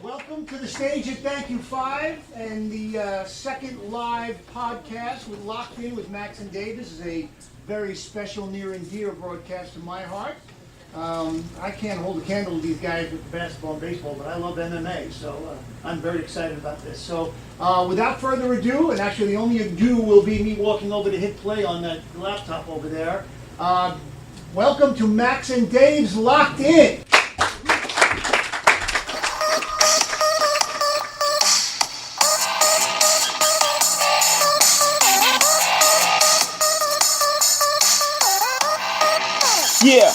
Welcome to the stage at Thank You 5 and the second live podcast with Locked In with Max and Dave. This is a very special, near and dear broadcast to my heart. I can't hold a candle to these guys with basketball and baseball, but I love MMA, so I'm very excited about this. So without further ado, and actually the only ado will be me walking over to hit play on that laptop over there. Welcome to Max and Dave's Locked In. Yeah,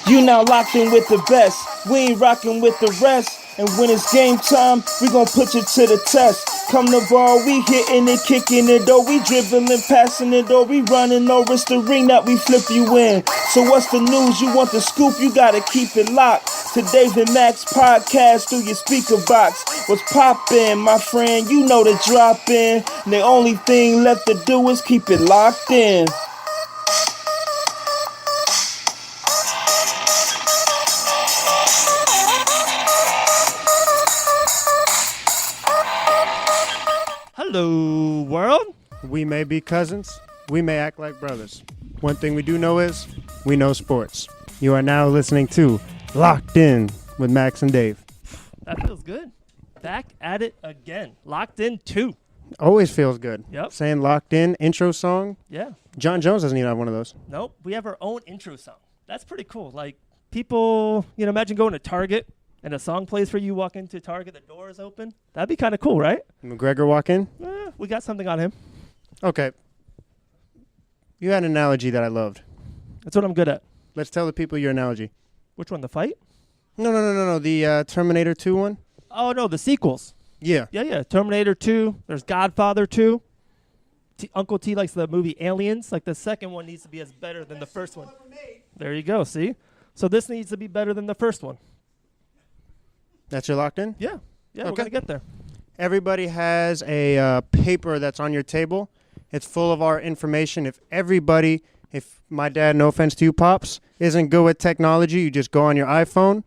you now locked in with the best. We ain't rocking with the rest. And when it's game time, we gon' put you to the test. Come the ball, we hitting it, kicking it, or we dribbling, passing it, or we running, or it's the ring that we flip you in. So what's the news? You want the scoop? You gotta keep it locked to Dave and Max podcast through your speaker box. What's poppin', my friend? You know the drop in. And the only thing left to do is keep it locked in. Hello, world. We may be cousins. We may act like brothers. One thing we do know is we know sports. You are now listening to Locked In with Max and Dave. That feels good. Back at it again. Locked In 2. Always feels good. Yep. Saying Locked In intro song. Yeah. Jon Jones doesn't even have one of those. Nope. We have our own intro song. That's pretty cool. Like, people, imagine going to Target and a song plays for you, walk into Target, the door is open. That'd be kind of cool, right? McGregor walk in. We got something on him. Okay. You had an analogy that I loved. That's what I'm good at. Let's tell the people your analogy. Which one, the fight? No. The Terminator 2 one. Oh, no, the sequels. Yeah. Yeah. Terminator 2. There's Godfather 2. Uncle T likes the movie Aliens. Like, the second one needs to be as better than the first one. There you go, see? So this needs to be better than the first one. That's your Locked In? Yeah, Okay. We're going to get there. Everybody has a paper that's on your table. It's full of our information. If my dad, no offense to you, Pops, isn't good with technology, you just go on your iPhone,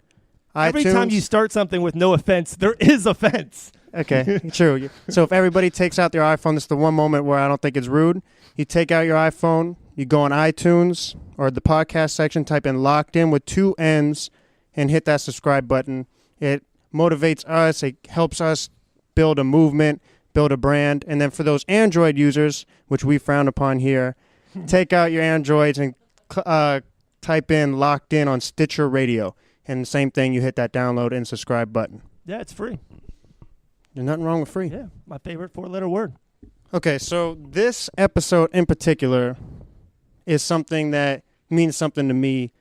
Every iTunes. time you start something with no offense, there is offense. Okay, true. So if everybody takes out their iPhone, this is the one moment where I don't think it's rude. You take out your iPhone, you go on iTunes or the podcast section, type in Locked In with 2 N's, and hit that subscribe button. It motivates us. It helps us build a movement, build a brand. And then for those Android users, which we frown upon here, take out your Androids and type in Locked In on Stitcher Radio. And the same thing, you hit that download and subscribe button. Yeah, it's free. There's nothing wrong with free. Yeah, my favorite 4-letter word. Okay, so this episode in particular is something that means something to me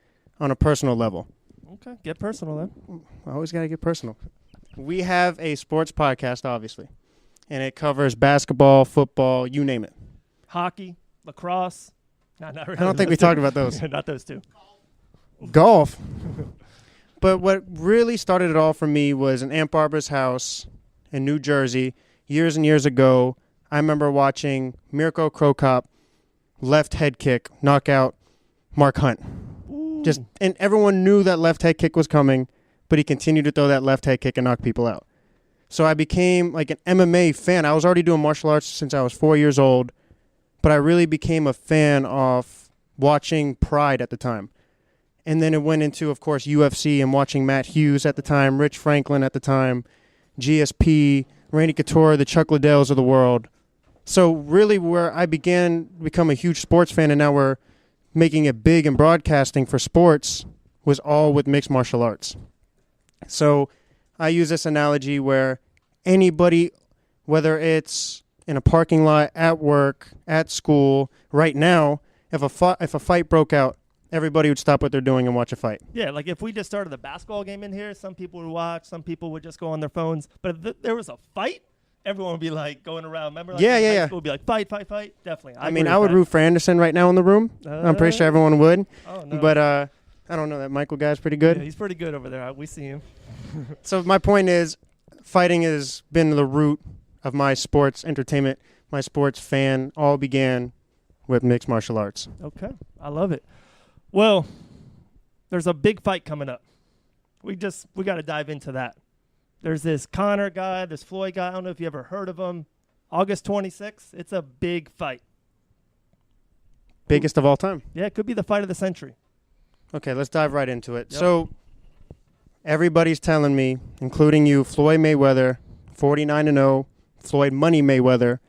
on a personal level. Okay, get personal then. I always got to get personal. We have a sports podcast, obviously, and it covers basketball, football, you name it. Hockey, lacrosse. Not really. I don't think we talked about those. Not those two. Golf. But what really started it all for me was in Aunt Barbara's house in New Jersey years and years ago. I remember watching Mirko Cro Cop left head kick knock out Mark Hunt. And everyone knew that left head kick was coming, but he continued to throw that left head kick and knock people out. So I became like an MMA fan. I was already doing martial arts since I was 4 years old, but I really became a fan of watching Pride at the time. And then it went into, of course, UFC and watching Matt Hughes at the time, Rich Franklin at the time, GSP, Randy Couture, the Chuck Liddells of the world. So really where I began to become a huge sports fan, and now we're making it big in broadcasting for sports, was all with mixed martial arts. So I use this analogy where anybody, whether it's in a parking lot, at work, at school, right now, if a fight broke out, everybody would stop what they're doing and watch a fight. Yeah, like if we just started a basketball game in here, some people would watch, some people would just go on their phones. But if there was a fight, everyone would be like going around. Remember? Like Yeah. People would be like, fight. Definitely. I would root for Anderson right now in the room. I'm pretty sure everyone would. Oh, no. But I don't know. That Michael guy's pretty good. Yeah, he's pretty good over there. We see him. So my point is, fighting has been the root of my sports entertainment, my sports fan. All began with mixed martial arts. Okay. I love it. Well, there's a big fight coming up. We got to dive into that. There's this Conor guy, this Floyd guy. I don't know if you ever heard of him. August 26th. It's a big fight. Biggest of all time. Yeah, it could be the fight of the century. Okay, let's dive right into it. Yep. So everybody's telling me, including you, Floyd Mayweather, 49-0, Floyd Money Mayweather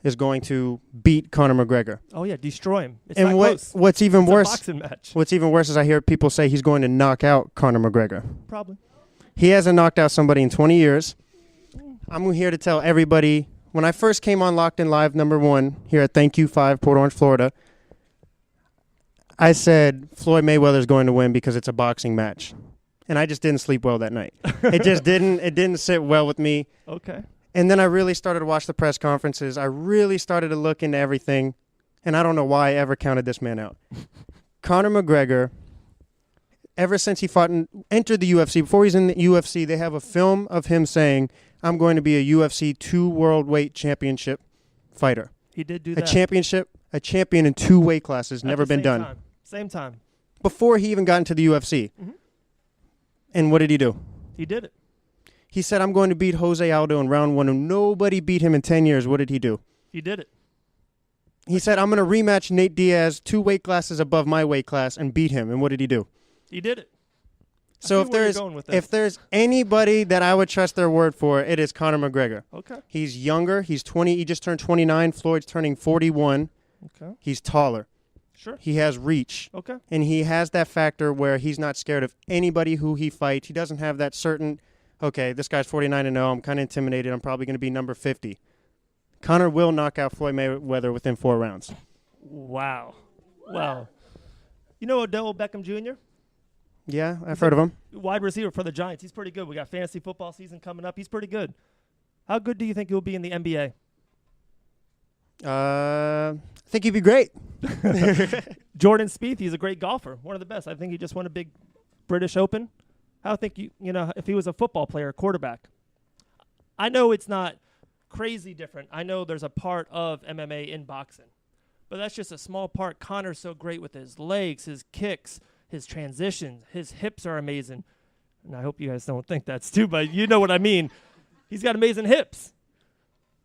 is going to beat Conor McGregor. Oh, yeah, destroy him. It's And not close. what's even It's worse? a boxing match. What's even worse is I hear people say he's going to knock out Conor McGregor. Probably. He hasn't knocked out somebody in 20 years. I'm here to tell everybody, when I first came on Locked In Live #1 here at Thank You 5, Port Orange, Florida, I said Floyd Mayweather's going to win because it's a boxing match. And I just didn't sleep well that night. It didn't sit well with me. Okay. And then I really started to watch the press conferences. I really started to look into everything. And I don't know why I ever counted this man out. Conor McGregor, ever since he entered the UFC, before he's in the UFC, they have a film of him saying, I'm going to be a UFC 2 world weight championship fighter. He did do that. A champion in 2 weight classes, never been done. Same time. Before he even got into the UFC. Mm-hmm. And what did he do? He did it. He said, I'm going to beat Jose Aldo in round 1, and nobody beat him in 10 years. What did he do? He did it. He said, I'm going to rematch Nate Diaz 2 weight classes above my weight class and beat him. And what did he do? He did it. So if there's anybody that I would trust their word for, it is Conor McGregor. Okay. He's younger. He's 20. He just turned 29. Floyd's turning 41. Okay. He's taller. Sure. He has reach. Okay. And he has that factor where he's not scared of anybody who he fights. He doesn't have that certain, okay, this guy's 49-0. I'm kind of intimidated. I'm probably going to be number 50. Conor will knock out Floyd Mayweather within 4 rounds. Wow. You know Odell Beckham Jr.? Yeah, I've heard of him. Wide receiver for the Giants. He's pretty good. We got fantasy football season coming up. He's pretty good. How good do you think he'll be in the NBA? I think he'd be great. Jordan Spieth, he's a great golfer. One of the best. I think he just won a big British Open. How think you know, if he was a football player, quarterback? I know it's not crazy different. I know there's a part of MMA in boxing. But that's just a small part. Conor's so great with his legs, his kicks, his transitions. His hips are amazing. And I hope you guys don't think that's too, but you know what I mean. He's got amazing hips.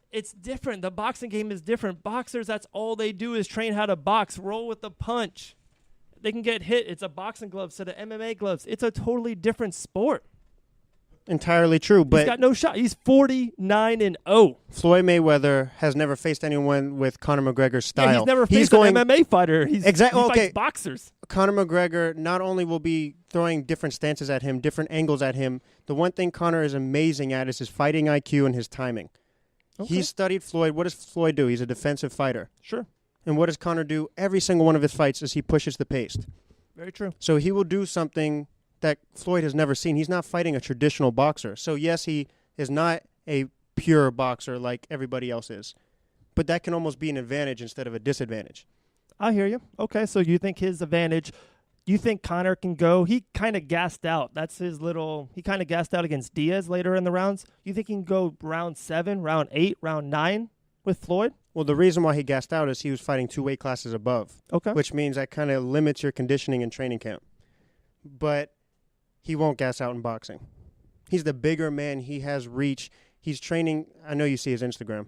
It's different. The boxing game is different. Boxers, that's all they do is train how to box, roll with the punch. They can get hit. It's a boxing glove instead of MMA gloves. It's a totally different sport. Entirely true, but he's got no shot. He's 49-0. Floyd Mayweather has never faced anyone with Conor McGregor's style. Yeah, he's never faced an MMA fighter. He fights boxers. Conor McGregor not only will be throwing different stances at him, different angles at him, the one thing Conor is amazing at is his fighting IQ and his timing. Okay. He's studied Floyd. What does Floyd do? He's a defensive fighter. Sure. And what does Conor do? Every single one of his fights is he pushes the pace. Very true. So he will do something that Floyd has never seen. He's not fighting a traditional boxer. So, yes, he is not a pure boxer like everybody else is. But that can almost be an advantage instead of a disadvantage. I hear you. Okay, so you think his advantage, you think Conor can go, he kind of gassed out. That's his little, he kind of gassed out against Diaz later in the rounds. You think he can go round 7, round 8, round 9 with Floyd? Well, the reason why he gassed out is he was fighting 2 weight classes above. Okay. Which means that kind of limits your conditioning in training camp. But he won't gas out in boxing. He's the bigger man. He has reach. He's training. I know you see his Instagram.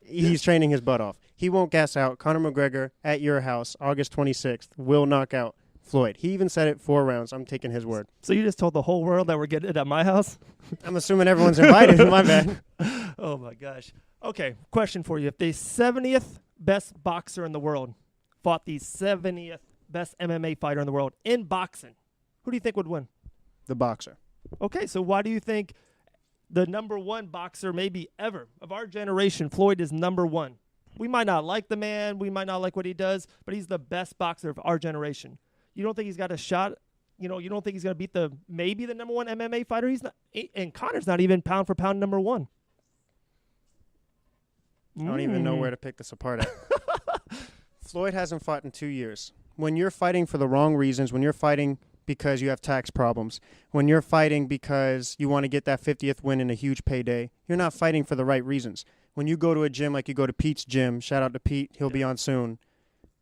He's training his butt off. He won't gas out. Conor McGregor at your house, August 26th, will knock out Floyd. He even said it 4 rounds. I'm taking his word. So you just told the whole world that we're getting it at my house? I'm assuming everyone's invited. My bad. Oh, my gosh. Okay, question for you. If the 70th best boxer in the world fought the 70th best MMA fighter in the world in boxing, who do you think would win? The boxer. Okay, so why do you think the number 1 boxer maybe ever of our generation, Floyd, is number 1? We might not like the man. We might not like what he does, but he's the best boxer of our generation. You don't think he's got a shot? You know, you don't think he's going to beat maybe the number 1 MMA fighter? He's not, and Conor's not even pound for pound number 1. I don't even know where to pick this apart at. Floyd hasn't fought in 2 years. When you're fighting for the wrong reasons, when you're fighting because you have tax problems, when you're fighting because you want to get that 50th win in a huge payday, you're not fighting for the right reasons. When you go to a gym like you go to Pete's gym, shout out to Pete, he'll be on soon,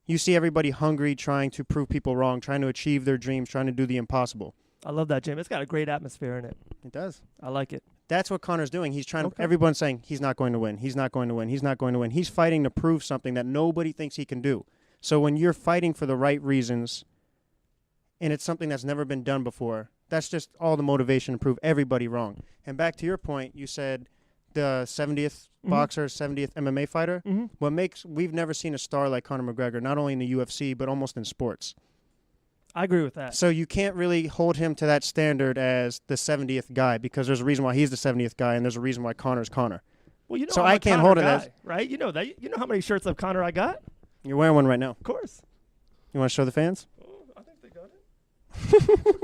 you see everybody hungry, trying to prove people wrong, trying to achieve their dreams, trying to do the impossible. I love that gym. It's got a great atmosphere in it. It does. I like it. That's what Conor's doing. He's trying Okay. to, everyone's saying he's not going to win. He's not going to win. He's not going to win. He's fighting to prove something that nobody thinks he can do. So when you're fighting for the right reasons and it's something that's never been done before, that's just all the motivation to prove everybody wrong. And back to your point, you said the 70th boxer, 70th MMA fighter. We've never seen a star like Conor McGregor, not only in the UFC, but almost in sports. I agree with that. So you can't really hold him to that standard as the 70th guy because there's a reason why he's the 70th guy and there's a reason why Conor's Conor. Well, you know, so I'm I a can't Conor hold it guy, as right. You know that. You know how many shirts of Conor I got? You're wearing one right now. Of course. You want to show the fans? Oh, I think they got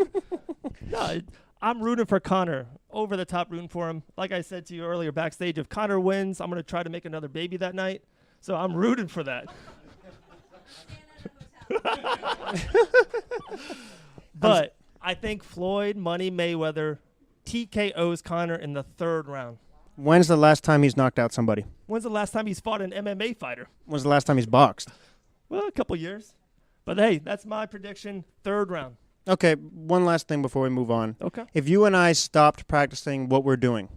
it. No, I'm rooting for Conor. Over the top rooting for him. Like I said to you earlier backstage, if Conor wins, I'm going to try to make another baby that night. So I'm rooting for that. But I think Floyd, Money Mayweather, TKO's Conor in the 3rd round. When's the last time he's knocked out somebody? When's the last time he's fought an MMA fighter? When's the last time he's boxed? Well, a couple years. But hey, that's my prediction. 3rd round. Okay, one last thing before we move on. Okay. If you and I stopped practicing what we're doing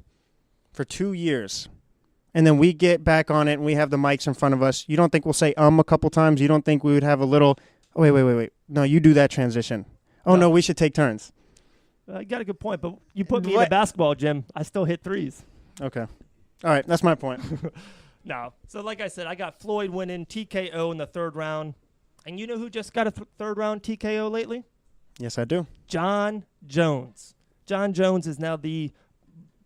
for 2 years, and then we get back on it and we have the mics in front of us, you don't think we'll say a couple times? You don't think we would have a little, oh, wait. No, you do that transition. Oh, no, we should take turns. You got a good point, but you put me in a basketball gym, I still hit threes. Okay. All right, that's my point. No. So like I said, I got Floyd winning TKO in the 3rd round. And you know who just got a 3rd round TKO lately? Yes, I do. Jon Jones. Jon Jones is now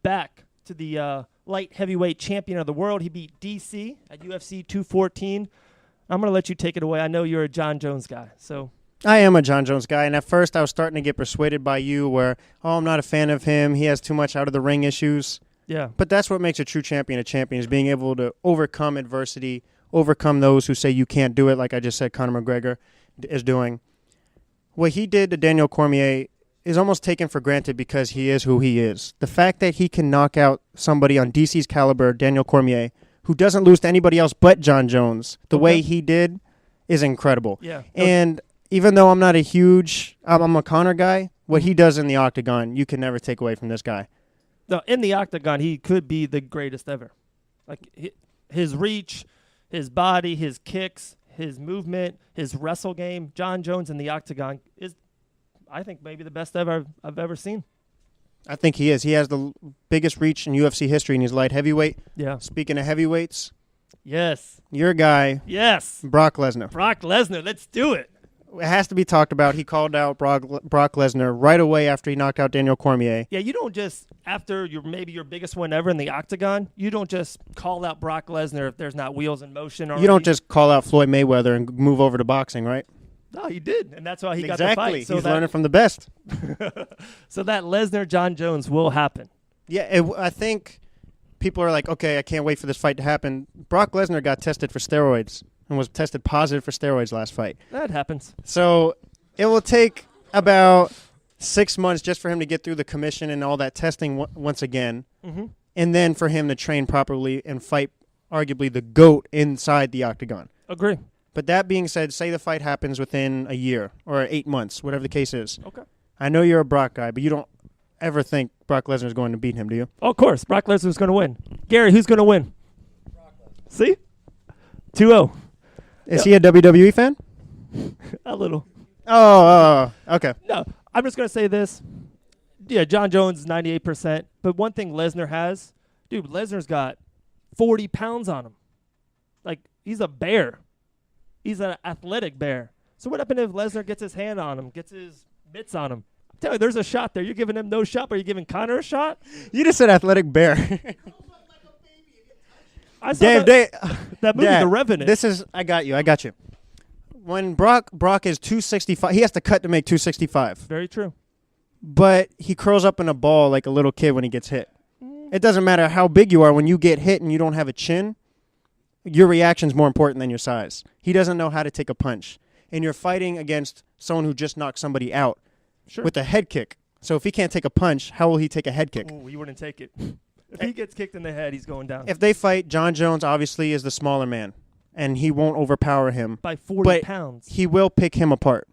back to the light heavyweight champion of the world. He beat DC at UFC 214. I'm going to let you take it away. I know you're a Jon Jones guy, so... I am a Jon Jones guy, and at first I was starting to get persuaded by you where, I'm not a fan of him. He has too much out-of-the-ring issues. Yeah. But that's what makes a true champion, is being able to overcome adversity, overcome those who say you can't do it, like I just said Conor McGregor is doing. What he did to Daniel Cormier is almost taken for granted because he is who he is. The fact that he can knock out somebody on DC's caliber, Daniel Cormier, who doesn't lose to anybody else but Jon Jones, the way he did is incredible. Yeah. And even though I'm not I'm a Conor guy, what he does in the octagon, you can never take away from this guy. No, in the octagon, he could be the greatest ever. Like his reach, his body, his kicks, his movement, his wrestle game. Jon Jones in the octagon is, I think, maybe the best I've ever seen. I think he is. He has the biggest reach in UFC history, and he's light heavyweight. Yeah. Speaking of heavyweights, yes, your guy, yes, Brock Lesnar. Brock Lesnar. Let's do it. It has to be talked about. He called out Brock Lesnar right away after he knocked out Daniel Cormier. Yeah, you don't just, after your biggest win ever in the octagon, you don't just call out Brock Lesnar if there's not wheels in motion. Or you don't just call out Floyd Mayweather and move over to boxing, right? No, he did, and that's why he got the Exactly. fight. So He's learning from the best. So that Lesnar-Jon Jones will happen. Yeah, I think people are like, okay, I can't wait for this fight to happen. Brock Lesnar got tested for steroids and was tested positive for steroids last fight. That happens. So it will take about 6 months just for him to get through the commission and all that testing once again, and then for him to train properly and fight arguably the GOAT inside the octagon. Agree. But that being said, say the fight happens within a year or 8 months, whatever the case is. Okay. I know you're a Brock guy, but you don't ever think Brock Lesnar is going to beat him, do you? Oh, of course. Brock Lesnar's going to win. Gary, who's going to win? Brock Lesnar. See? 2-0. Is he a WWE fan? A little. Oh, okay. No, I'm just going to say this. Yeah, Jon Jones is 98%. But one thing Lesnar has, dude, Lesnar's got 40 pounds on him. Like, he's a bear. He's an athletic bear. So what happens if Lesnar gets his hand on him, gets his mitts on him? I'm telling you, there's a shot there. You're giving him no shot, but you're giving Conor a shot? You just said athletic bear. I saw Dave, that movie, Dad, The Revenant. I got you. When Brock is 265, he has to cut to make 265. Very true. But he curls up in a ball like a little kid when he gets hit. It doesn't matter how big you are. When you get hit and you don't have a chin, your reaction's more important than your size. He doesn't know how to take a punch. And you're fighting against someone who just knocked somebody out with a head kick. So if he can't take a punch, how will he take a head kick? Ooh, he wouldn't take it. If he gets kicked in the head, he's going down. If they fight, Jon Jones obviously is the smaller man, and he won't overpower him. By 40 pounds. He will pick him apart.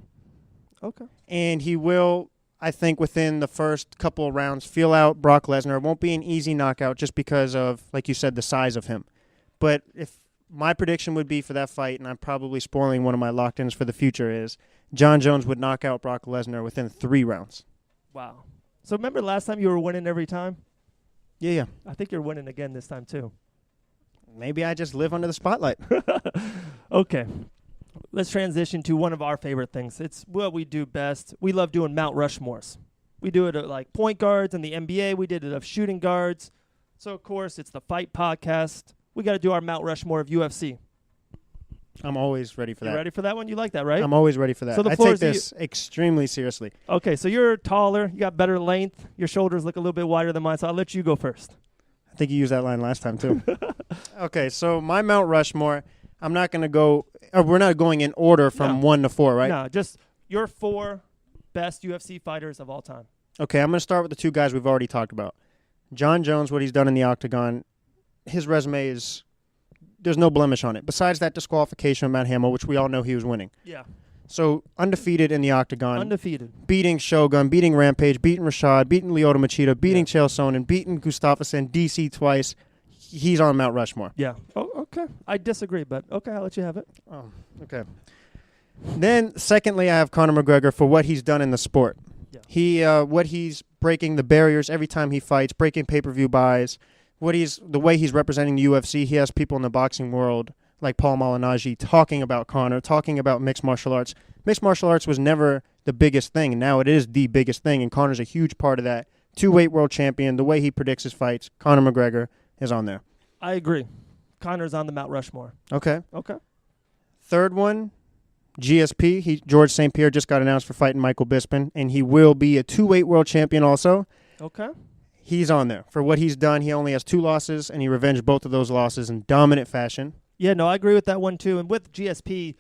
Okay. And he will, I think within the first couple of rounds, feel out Brock Lesnar. It won't be an easy knockout just because of, like you said, the size of him. But if my prediction would be for that fight, and I'm probably spoiling one of my locked-ins for the future, is Jon Jones would knock out Brock Lesnar within 3 rounds. Wow. So remember last time you were winning every time? Yeah. I think you're winning again this time too. Maybe I just live under the spotlight. Okay. Let's transition to one of our favorite things. It's what we do best. We love doing Mount Rushmores. We do it at like point guards in the NBA. We did it of shooting guards. So, of course, it's the Fight Podcast. We got to do our Mount Rushmore of UFC. I'm always ready for that. You ready for that one? You like that, right? I'm always ready for that. So the I floor take is this extremely seriously. Okay, so you're taller. You got better length. Your shoulders look a little bit wider than mine, so I'll let you go first. I think you used that line last time, too. Okay, so my Mount Rushmore, I'm not going to go – we're not going in order from 1 to 4, right? No, just your 4 best UFC fighters of all time. Okay, I'm going to start with the 2 guys we've already talked about. Jon Jones, what he's done in the octagon, his resume is – there's no blemish on it. Besides that disqualification of Matt Hamill, which we all know he was winning. Yeah. So undefeated in the octagon. Undefeated. Beating Shogun, beating Rampage, beating Rashad, beating Lyoto Machida, beating Chael Sonnen, beating Gustafsson, DC twice. He's on Mount Rushmore. Yeah. Oh, okay. I disagree, but okay, I'll let you have it. Oh, okay. Then, secondly, I have Conor McGregor for what he's done in the sport. Yeah. What he's breaking the barriers every time he fights, breaking pay-per-view buys. The way he's representing the UFC. He has people in the boxing world like Paul Malignaggi talking about Conor, talking about mixed martial arts. Mixed martial arts was never the biggest thing. Now it is the biggest thing, and Conor's a huge part of that. 2-weight world champion. The way he predicts his fights, Conor McGregor is on there. I agree. Conor's on the Mount Rushmore. Okay. Okay. Third one, GSP. George St. Pierre just got announced for fighting Michael Bisping, and he will be a 2-weight world champion also. Okay. He's on there. For what he's done, he only has 2 losses, and he revenged both of those losses in dominant fashion. Yeah, no, I agree with that one too. And with GSP,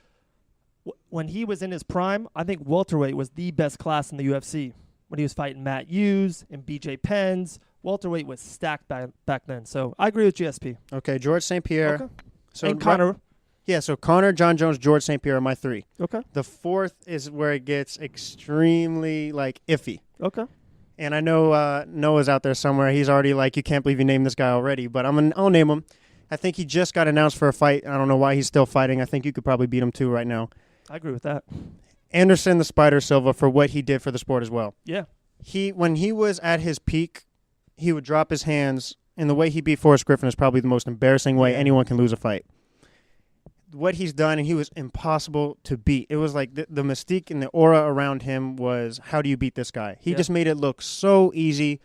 when he was in his prime, I think welterweight was the best class in the UFC. When he was fighting Matt Hughes and BJ Penn, welterweight was stacked back then. So I agree with GSP. Okay, George St. Pierre. Okay. So and Conor. Yeah, so Conor, Jon Jones, George St. Pierre are my 3. Okay. The 4th is where it gets extremely, iffy. Okay. And I know Noah's out there somewhere. He's already like, you can't believe you named this guy already. But I'll name him. I think he just got announced for a fight. I don't know why he's still fighting. I think you could probably beat him too right now. I agree with that. Anderson the Spider Silva for what he did for the sport as well. Yeah. When he was at his peak, he would drop his hands. And the way he beat Forrest Griffin is probably the most embarrassing way anyone can lose a fight. What he's done, and he was impossible to beat. It was like the mystique and the aura around him was, how do you beat this guy? He just made it look so easy.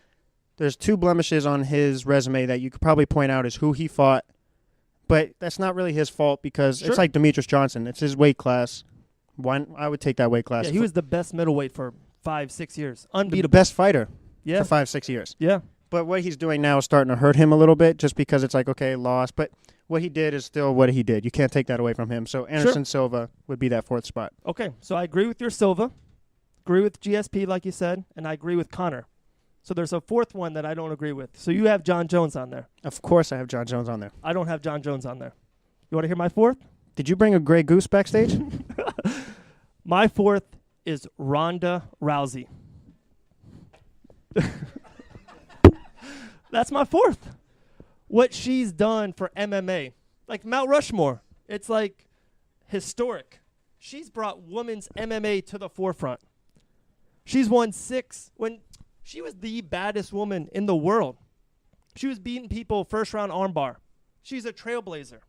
There's 2 blemishes on his resume that you could probably point out is who he fought. But that's not really his fault because it's like Demetrius Johnson. It's his weight class. I would take that weight class. Yeah, he was the best middleweight for 5-6 years. Unbeatable. The best fighter for 5-6 years. Yeah. But what he's doing now is starting to hurt him a little bit just because it's like, okay, lost. But what he did is still what he did. You can't take that away from him. So Anderson Silva would be that 4th spot. Okay, so I agree with your Silva, agree with GSP like you said, and I agree with Conor. So there's a 4th one that I don't agree with. So you have Jon Jones on there. Of course I have Jon Jones on there. I don't have Jon Jones on there. You want to hear my 4th? Did you bring a Grey Goose backstage? My 4th is Ronda Rousey. That's my 4th. What she's done for MMA. Like Mount Rushmore. It's like historic. She's brought women's MMA to the forefront. She's won 6 when she was the baddest woman in the world. She was beating people first round armbar. She's a trailblazer.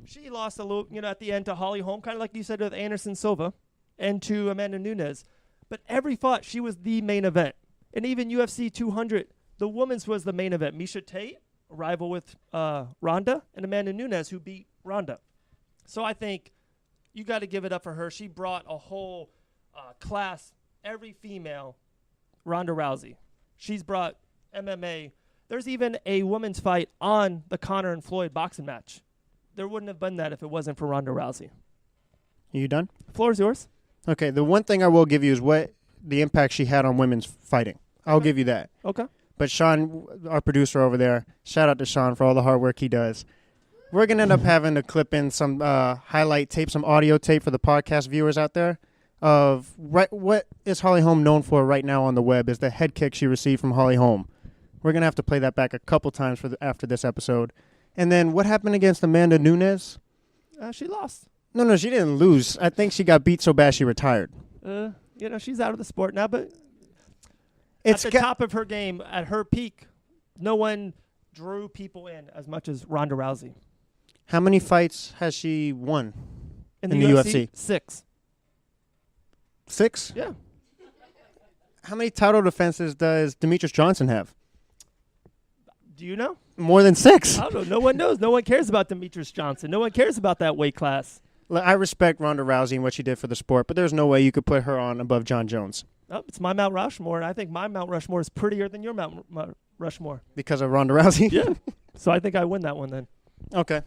She lost a little, at the end to Holly Holm, kind of like you said with Anderson Silva and to Amanda Nunes. But every fight, she was the main event. And even UFC 200, the women's was the main event. Miesha Tate, a rival with Ronda, and Amanda Nunes, who beat Ronda. So I think you got to give it up for her. She brought a whole class, every female, Ronda Rousey. She's brought MMA. There's even a women's fight on the Conor and Floyd boxing match. There wouldn't have been that if it wasn't for Ronda Rousey. Are you done? The floor is yours. Okay, the one thing I will give you is what the impact she had on women's fighting. I'll give you that. Okay. But Sean, our producer over there, shout out to Sean for all the hard work he does. We're going to end up having to clip in some highlight tape, some audio tape for the podcast viewers out there of what is Holly Holm known for right now on the web is the head kick she received from Holly Holm. We're going to have to play that back a couple times after this episode. And then what happened against Amanda Nunes? She lost. No, she didn't lose. I think she got beat so bad she retired. She's out of the sport now, but It's at the top of her game, at her peak, no one drew people in as much as Ronda Rousey. How many fights has she won In the UFC? UFC? 6. 6? Yeah. How many title defenses does Demetrius Johnson have? Do you know? More than 6. I don't know. No one knows. No one cares about Demetrius Johnson. No one cares about that weight class. I respect Ronda Rousey and what she did for the sport, but there's no way you could put her on above Jon Jones. Oh, it's my Mount Rushmore, and I think my Mount Rushmore is prettier than your Mount Rushmore. Because of Ronda Rousey? Yeah. So I think I win that one then. Okay.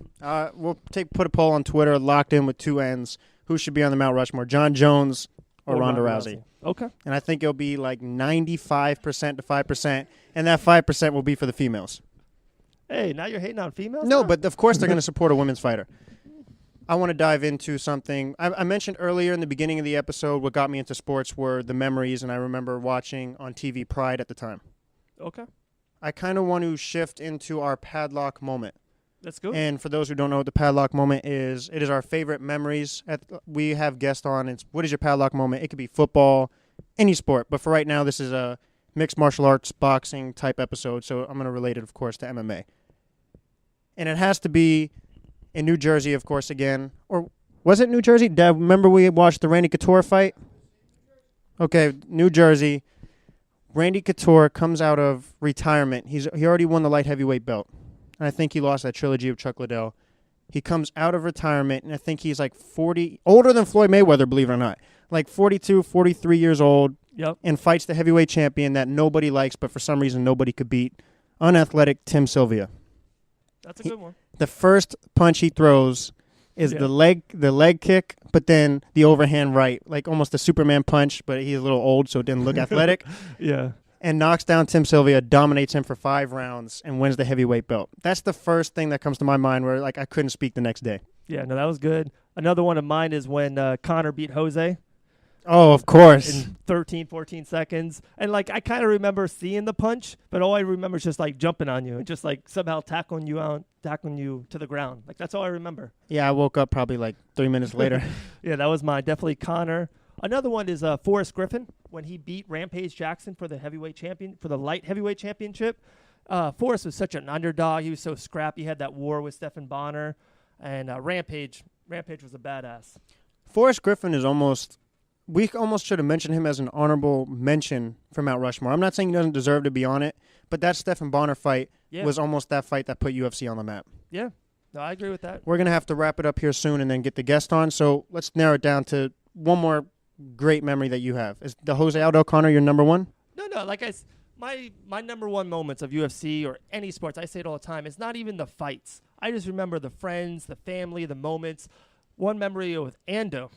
We'll put a poll on Twitter, locked in with 2 N's. Who should be on the Mount Rushmore, Jon Jones or Ronda Rousey? Okay. And I think it'll be like 95% to 5%, and that 5% will be for the females. Hey, now you're hating on females? No, now? but of course they're going to support a women's fighter. I want to dive into something. I mentioned earlier in the beginning of the episode what got me into sports were the memories, and I remember watching on TV Pride at the time. Okay. I kind of want to shift into our Padlock moment. Let's go. And for those who don't know what the Padlock moment is, it is our favorite memories. We have guests on. It's what is your Padlock moment? It could be football, any sport. But for right now, this is a mixed martial arts, boxing type episode. So I'm going to relate it, of course, to MMA. And it has to be in New Jersey, of course, again. Or was it New Jersey? Dad, remember we watched the Randy Couture fight? Okay, New Jersey. Randy Couture comes out of retirement. He already won the light heavyweight belt. And I think he lost that trilogy of Chuck Liddell. He comes out of retirement, and I think he's like 40, older than Floyd Mayweather, believe it or not. Like 42, 43 years old. Yep. And fights the heavyweight champion that nobody likes, but for some reason nobody could beat. Unathletic Tim Sylvia. That's a good one. The first punch he throws is the leg kick, but then the overhand right, like almost a Superman punch, but he's a little old, so it didn't look athletic. Yeah. And knocks down Tim Sylvia, dominates him for 5 rounds, and wins the heavyweight belt. That's the first thing that comes to my mind where like I couldn't speak the next day. Yeah, no, that was good. Another one of mine is when Conor beat Jose. Oh, of course. In 13, 14 seconds. And, like, I kind of remember seeing the punch, but all I remember is just, like, jumping on you and just, like, somehow tackling you to the ground. Like, that's all I remember. Yeah, I woke up probably, like, 3 minutes later. Yeah, that was mine. Definitely Conor. Another one is Forrest Griffin when he beat Rampage Jackson for the light heavyweight championship. Forrest was such an underdog. He was so scrappy. He had that war with Stephan Bonner. And Rampage was a badass. Forrest Griffin is we almost should have mentioned him as an honorable mention for Mount Rushmore. I'm not saying he doesn't deserve to be on it, but that Stephan Bonner fight was almost that fight that put UFC on the map. Yeah. No, I agree with that. We're going to have to wrap it up here soon and then get the guest on. So let's narrow it down to one more great memory that you have. Is the Jose Aldo Conor your number one? No. Like my number one moments of UFC or any sports, I say it all the time, it's not even the fights. I just remember the friends, the family, the moments. One memory with Ando.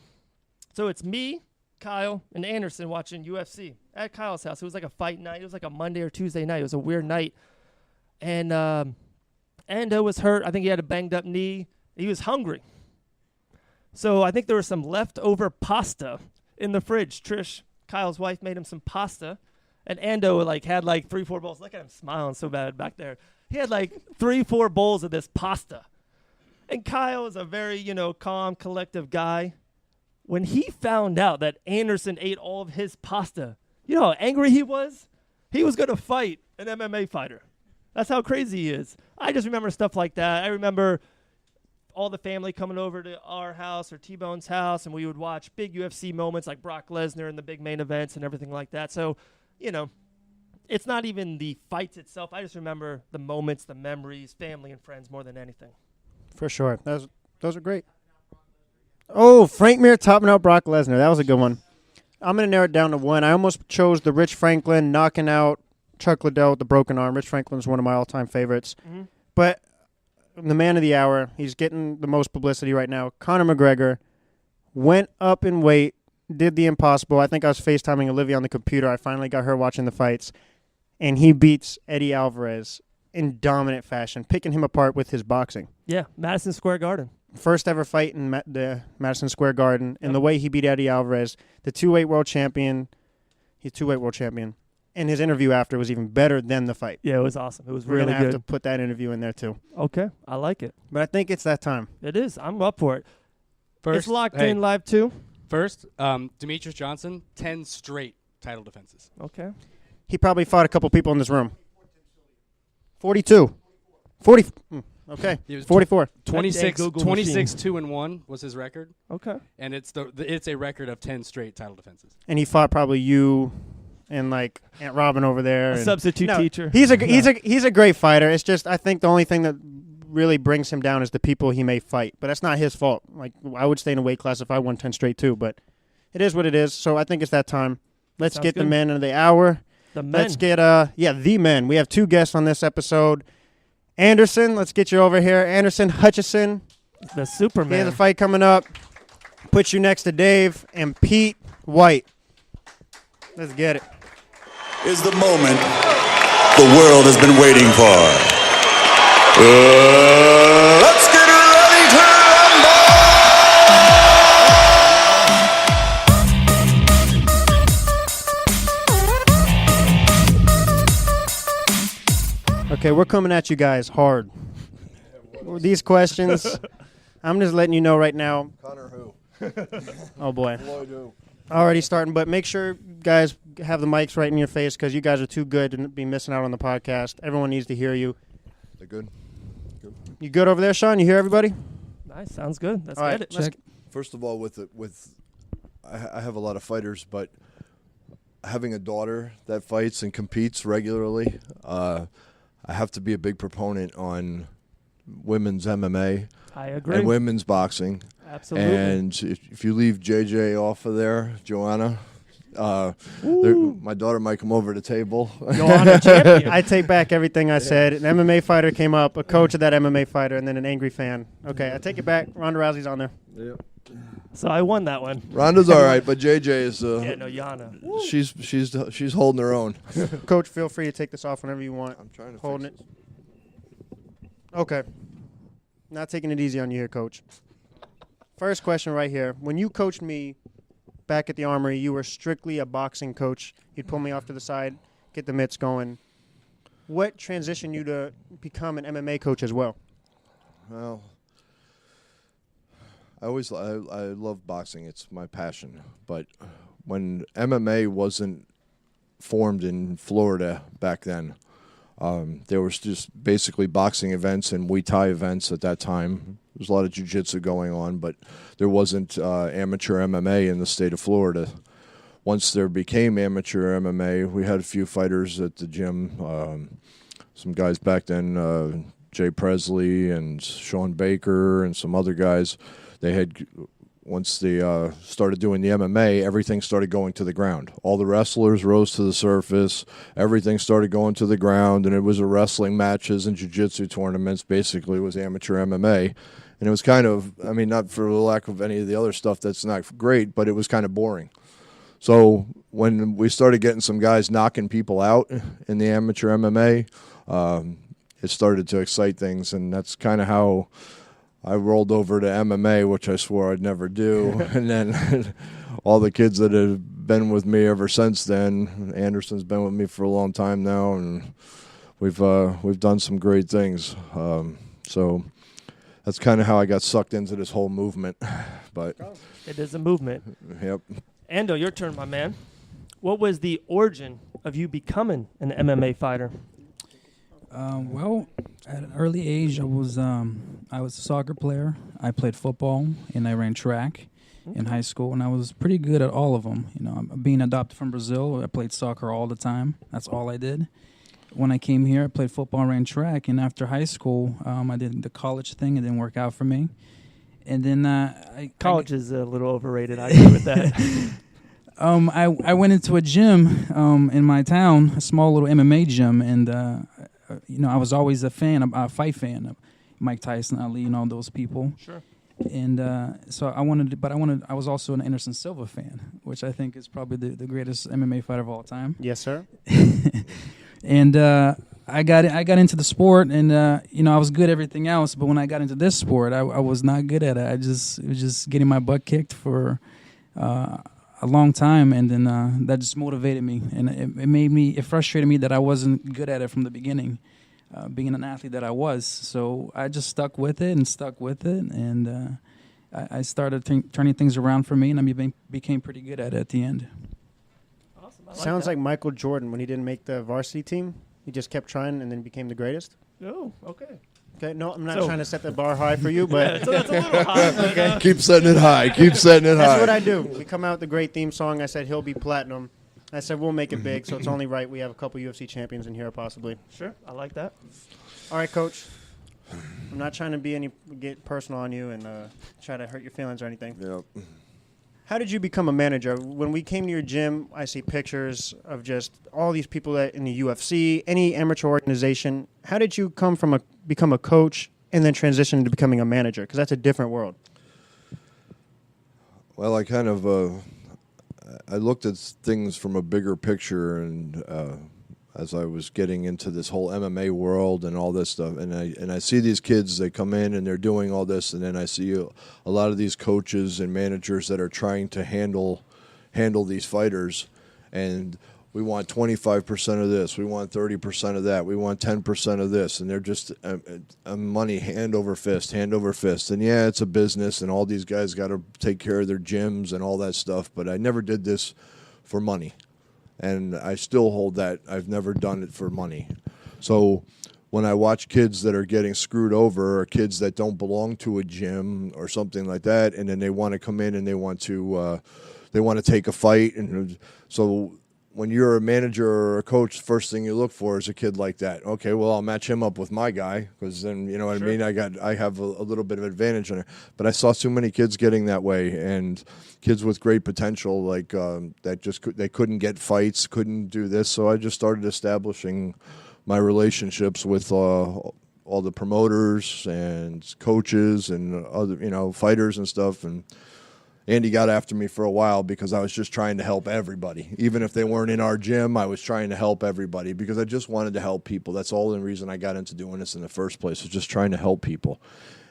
So it's me, Kyle, and Anderson watching UFC at Kyle's house. It was like a fight night. It was like a Monday or Tuesday night. It was a weird night. And Ando was hurt. I think he had a banged up knee. He was hungry. So I think there was some leftover pasta in the fridge. Trish, Kyle's wife, made him some pasta. And Ando had 3-4 bowls. Look at him smiling so bad back there. He had 3-4 bowls of this pasta. And Kyle is a very, calm, collective guy. When he found out that Anderson ate all of his pasta, you know how angry he was? He was going to fight an MMA fighter. That's how crazy he is. I just remember stuff like that. I remember all the family coming over to our house or T-Bone's house, and we would watch big UFC moments like Brock Lesnar and the big main events and everything like that. So, it's not even the fights itself. I just remember the moments, the memories, family and friends more than anything. For sure. Those are great. Oh, Frank Mir topping out Brock Lesnar. That was a good one. I'm going to narrow it down to one. I almost chose the Rich Franklin knocking out Chuck Liddell with the broken arm. Rich Franklin's one of my all-time favorites. Mm-hmm. But the man of the hour, he's getting the most publicity right now. Conor McGregor went up in weight, did the impossible. I think I was FaceTiming Olivia on the computer. I finally got her watching the fights. And he beats Eddie Alvarez in dominant fashion, picking him apart with his boxing. Yeah, Madison Square Garden. first ever fight in the Madison Square Garden, and the way he beat Eddie Alvarez, the two-weight world champion. He's two-weight world champion. And his interview after was even better than the fight. Yeah, it was awesome. It was We're really going to have good. to put that interview in there, too. Okay, I like it. But I think it's that time. It is. I'm up for it. First, It's locked in live too. First, Demetrius Johnson, 10 straight title defenses. Okay. He probably fought a couple people in this room. 42. 40. Okay. He was 44. 26, Google 26 2-1 was his record, Okay. and it's a record of 10 straight title defenses. And he fought probably you and like Aunt Robin over there. A and substitute teacher. He's a great fighter. It's just I think the only thing that really brings him down is the people he may fight. But that's not his fault. Like I would stay in a weight class if I won 10 straight too. But it is what it is. So I think it's that time. Let's Sounds get the good. men of the hour. The men. Let's get the men. We have two guests on this episode. Anderson, let's get you over here. Anderson Hutchison. The Superman. He has a fight coming up. Put you next to Dave and Pete White. Let's get it. Is the moment the world has been waiting for. Let's get ready to rumble! Okay, we're coming at you guys hard. These questions, I'm just letting you know right now. Conor who? Oh, boy. Floyd who? Already starting, but make sure guys have the mics right in your face because you guys are too good to be missing out on the podcast. Everyone needs to hear you. They're good. You good over there, Sean? You hear everybody? Nice. Sounds good. Let's All right, get it. let's- First of all, I have a lot of fighters, but having a daughter that fights and competes regularly, I have to be a big proponent on women's MMA I agree. and women's boxing. Absolutely. And if you leave JJ off of there, Joanna, my daughter might come over to the table. Joanna champion. I take back everything I said. An MMA fighter came up, a coach of that MMA fighter, and then an angry fan. Okay, I take it back. Ronda Rousey's on there. Yep. So I won that one. Ronda's all right, but JJ is Yeah, no, Yana. she's holding her own. Coach, feel free to take this off whenever you want. I'm trying to Holding fix it. Okay. Not taking it easy on you here, Coach. First question right here. When you coached me back at the Armory, you were strictly a boxing coach. You'd pull me off to the side, get the mitts going. What transitioned you to become an MMA coach as well? Well, I love boxing. It's my passion. But when MMA wasn't formed in Florida back then, there was just basically boxing events and Muay Thai events at that time. There was a lot of jiu-jitsu going on, but there wasn't amateur MMA in the state of Florida. Once there became amateur MMA, we had a few fighters at the gym. Some guys back then, Jay Presley and Sean Baker and some other guys. They had, once they started doing the MMA, everything started going to the ground. All the wrestlers rose to the surface. Everything started going to the ground, and it was wrestling matches and jiu-jitsu tournaments. Basically, it was amateur MMA. And it was kind of, I mean, not for the lack of any of the other stuff that's not great, but it was kind of boring. So when we started getting some guys knocking people out in the amateur MMA, it started to excite things, and that's kind of how I rolled over to MMA, which I swore I'd never do. And then all the kids that have been with me ever since then, Anderson's been with me for a long time now, and we've done some great things. So that's kind of how I got sucked into this whole movement. But It is a movement. yep. Ando, your turn, my man. What was the origin of you becoming an MMA fighter? Well, at an early age, I was a soccer player. I played football and I ran track in high school, and I was pretty good at all of them. You know, being adopted from Brazil, I played soccer all the time. That's all I did. When I came here, I played football, ran track, and after high school, I did the college thing. It didn't work out for me, and then College is a little overrated. I agree with that. I went into a gym in my town, a small little MMA gym, and I was always a fight fan of Mike Tyson, Ali, and all those people. Sure. And so I was also an Anderson Silva fan, which I think is probably the greatest MMA fighter of all time. Yes, sir. And I got into the sport, and I was good at everything else. But when I got into this sport, I was not good at it. It was just getting my butt kicked for a long time, and then that just motivated me, and it frustrated me that I wasn't good at it from the beginning, being an athlete that I was. So I just stuck with it, and I started turning things around for me, and I became pretty good at it at the end. Awesome. Sounds like Michael Jordan when he didn't make the varsity team. He just kept trying and then became the greatest. Oh, okay. Okay, no, I'm not trying to set the bar high for you, but So that's a little high. But, Okay. Keep setting it high. Keep setting it high. that's what I do. We come out with the great theme song. I said he'll be platinum. I said we'll make it big, so it's only right we have a couple UFC champions in here possibly. Sure, I like that. All right, Coach. I'm not trying to get personal on you and try to hurt your feelings or anything. Yep. How did you become a manager? When we came to your gym, I see pictures of just all these people that in the UFC, any amateur organization. How did you come from become a coach and then transition into becoming a manager? Because that's a different world. Well, I kind of I looked at things from a bigger picture, and as I was getting into this whole MMA world and all this stuff, and I see these kids, they come in and they're doing all this, and then I see a lot of these coaches and managers that are trying to handle these fighters, and we want 25% of this, we want 30% of that, we want 10% of this, and they're just money hand over fist. And yeah, it's a business, and all these guys got to take care of their gyms and all that stuff, but I never did this for money. And I still hold that. I've never done it for money. So when I watch kids that are getting screwed over, or kids that don't belong to a gym or something like that, and then they want to come in and they want to take a fight, and so when you're a manager or a coach, the first thing you look for is a kid like that. Okay, well, I'll match him up with my guy, because then, you know what I mean? I have a little bit of advantage on it. But I saw too many kids getting that way, and kids with great potential, like that they couldn't get fights, couldn't do this. So I just started establishing my relationships with all the promoters and coaches and other, fighters and stuff. And Andy got after me for a while because I was just trying to help everybody. Even if they weren't in our gym, I was trying to help everybody because I just wanted to help people. That's all the reason I got into doing this in the first place, was just trying to help people.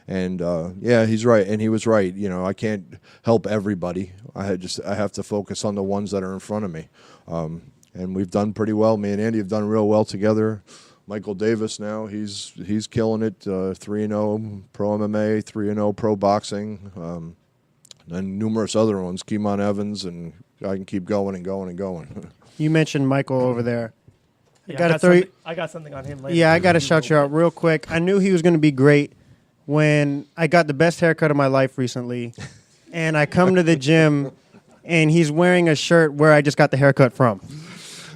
And, yeah, he's right. And he was right. I can't help everybody. I have to focus on the ones that are in front of me. And we've done pretty well. Me and Andy have done real well together. Michael Davis now, he's killing it. 3-0 pro MMA, 3-0 pro boxing. And numerous other ones, Keemon Evans, and I can keep going and going and going. You mentioned Michael over there. Yeah, I got something on him later. Yeah, I got to shout you out real quick. I knew he was going to be great when I got the best haircut of my life recently, and I come to the gym, and he's wearing a shirt where I just got the haircut from.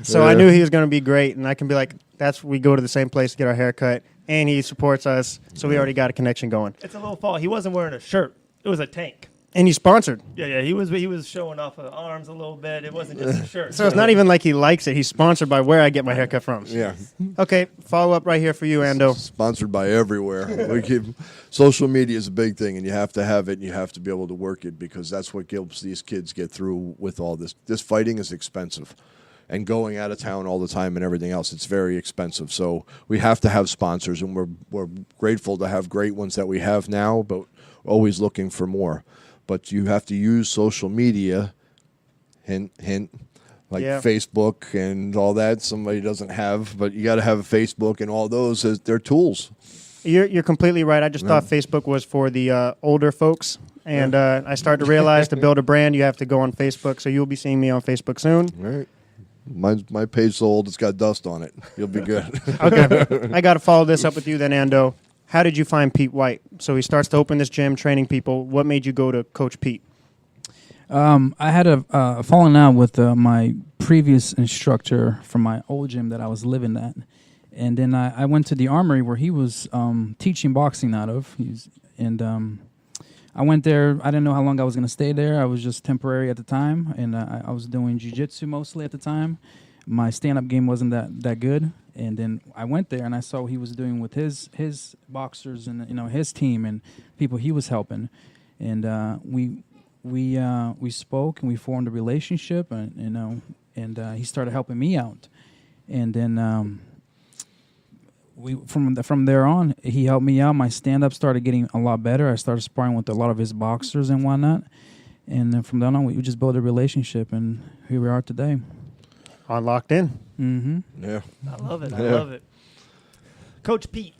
So I knew he was going to be great, and I can be like, we go to the same place to get our haircut, and he supports us, so we already got a connection going. It's a little fault. He wasn't wearing a shirt. It was a tank. And he's sponsored. Yeah, he was showing off the arms a little bit. It wasn't just a shirt. So it's not even like he likes it. He's sponsored by where I get my haircut from. Yeah. Okay, follow up right here for you, Ando. Sponsored by everywhere. Social media is a big thing, and you have to have it, and you have to be able to work it, because that's what helps these kids get through with all this. This fighting is expensive. And going out of town all the time and everything else, it's very expensive. So we have to have sponsors, and we're grateful to have great ones that we have now, but always looking for more. But you have to use social media, hint, like Facebook and all that. Somebody doesn't have, but you got to have a Facebook and all those as their tools. You're completely right. I just thought Facebook was for the older folks. And I started to realize to build a brand, you have to go on Facebook. So you'll be seeing me on Facebook soon. Right. My page's so old, it's got dust on it. You'll be good. Okay. I got to follow this up with you then, Ando. How did you find Pete White? So he starts to open this gym, training people. What made you go to Coach Pete? I had a falling out with my previous instructor from my old gym that I was living at. And then I went to the Armory where he was teaching boxing out of. I went there. I didn't know how long I was going to stay there. I was just temporary at the time, and I was doing jiu-jitsu mostly at the time. My stand-up game wasn't that good. And then I went there and I saw what he was doing with his boxers and his team and people he was helping, and we spoke and we formed a relationship, and he started helping me out, and then from there on, he helped me out. My stand-up started getting a lot better. I started sparring with a lot of his boxers and whatnot. And then from then on, we just built a relationship, and here we are today. On Locked In. Mm-hmm. Yeah. I love it. Yeah. I love it. Coach Pete,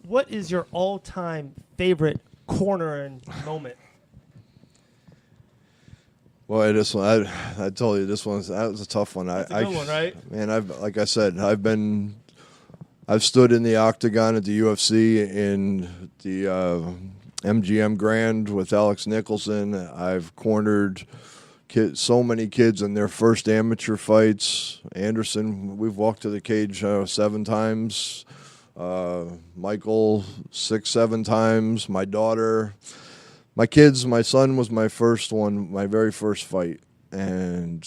what is your all-time favorite corner and moment? Well, this one, I told you, that was a tough one. That's a good one, right? Man, like I said, I've stood in the octagon at the UFC in the MGM Grand with Alex Nicholson. I've cornered so many kids in their first amateur fights. Anderson, we've walked to the cage 7 times. Michael 6-7 times. My daughter, my kids. My son was my very first fight, and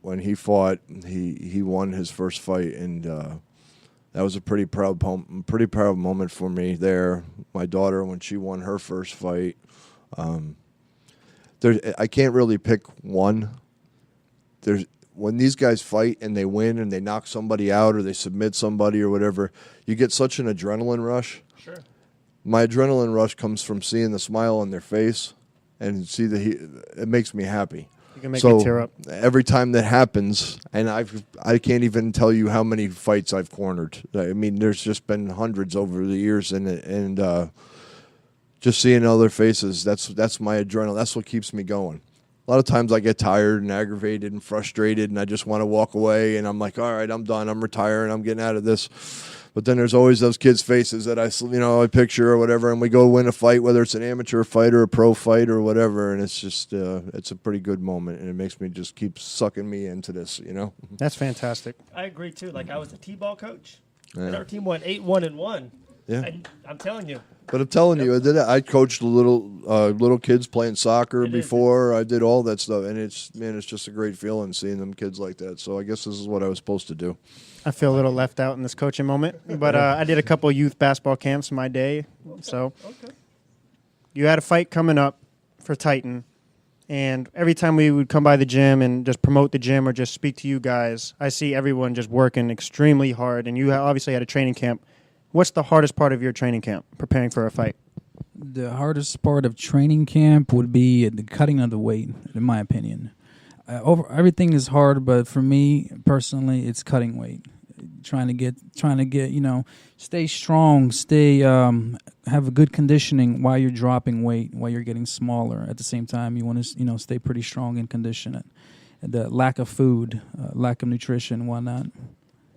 when he fought, he won his first fight, and that was a pretty proud moment for me there. My daughter, when she won her first fight. I can't really pick one. When these guys fight and they win and they knock somebody out or they submit somebody or whatever, you get such an adrenaline rush. Sure. My adrenaline rush comes from seeing the smile on their face and see it makes me happy. You can make me tear up. Every time that happens, and I can't even tell you how many fights I've cornered. I mean, there's just been hundreds over the years, and just seeing other faces, that's my adrenaline. That's what keeps me going. A lot of times I get tired and aggravated and frustrated, and I just want to walk away, and I'm like, all right, I'm done. I'm retiring. I'm getting out of this. But then there's always those kids' faces that I picture or whatever, and we go win a fight, whether it's an amateur fight or a pro fight or whatever, and it's just it's a pretty good moment, and it makes me just keep sucking me into this, That's fantastic. I agree, too. Like, I was a T-ball coach, and Yeah. our team went 8-1-1. Yeah. And I'm telling you. But I'm telling you, I coached little kids playing soccer before. I did all that stuff, and it's just a great feeling seeing them kids like that. So I guess this is what I was supposed to do. I feel a little left out in this coaching moment, but I did a couple youth basketball camps in my day. So you had a fight coming up for Titan, and every time we would come by the gym and just promote the gym or just speak to you guys, I see everyone just working extremely hard, and you obviously had a training camp. What's the hardest part of your training camp, preparing for a fight? The hardest part of training camp would be the cutting of the weight, in my opinion. Everything is hard, but for me personally, it's cutting weight. Trying to get, stay strong, have a good conditioning while you're dropping weight, while you're getting smaller. At the same time, you want to, stay pretty strong and conditioned. The lack of food, lack of nutrition, whatnot.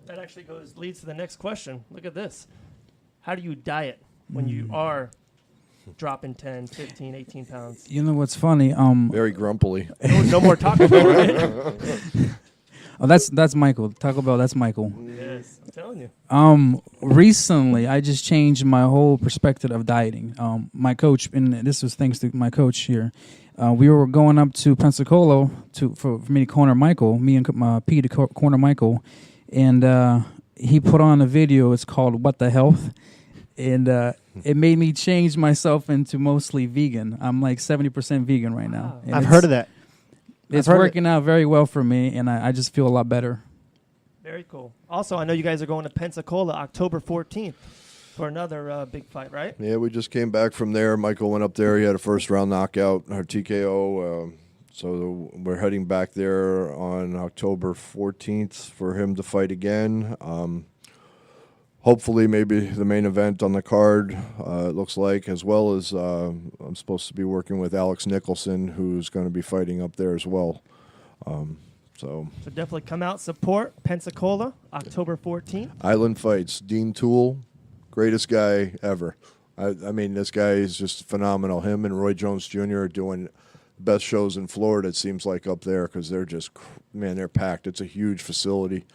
That actually leads to the next question. Look at this. How do you diet when you are dropping 10, 15, 18 pounds? You know what's funny? Very grumpily. No more Taco Bell, right? Oh, that's Michael. Taco Bell, that's Michael. Yes, I'm telling you. Recently, I just changed my whole perspective of dieting. My coach, and this was thanks to my coach here, we were going up to Pensacola for me to corner Michael, me and Pete to corner Michael, and he put on a video. It's called What the Health, and it made me change myself into mostly vegan. I'm like 70% vegan right now. Wow. I've heard of that. It's working out very well for me, and I just feel a lot better. Very cool. Also, I know you guys are going to Pensacola October 14th for another big fight, right? Yeah, we just came back from there. Michael went up there. He had a first-round knockout, or TKO. So we're heading back there on October 14th for him to fight again. Hopefully, maybe the main event on the card, it looks like, as well as I'm supposed to be working with Alex Nicholson, who's going to be fighting up there as well. So definitely come out, support Pensacola, October 14th. Island Fights, Dean Toole, greatest guy ever. I mean, this guy is just phenomenal. Him and Roy Jones Jr. are doing best shows in Florida, it seems like, up there, because they're just, they're packed. It's a huge facility.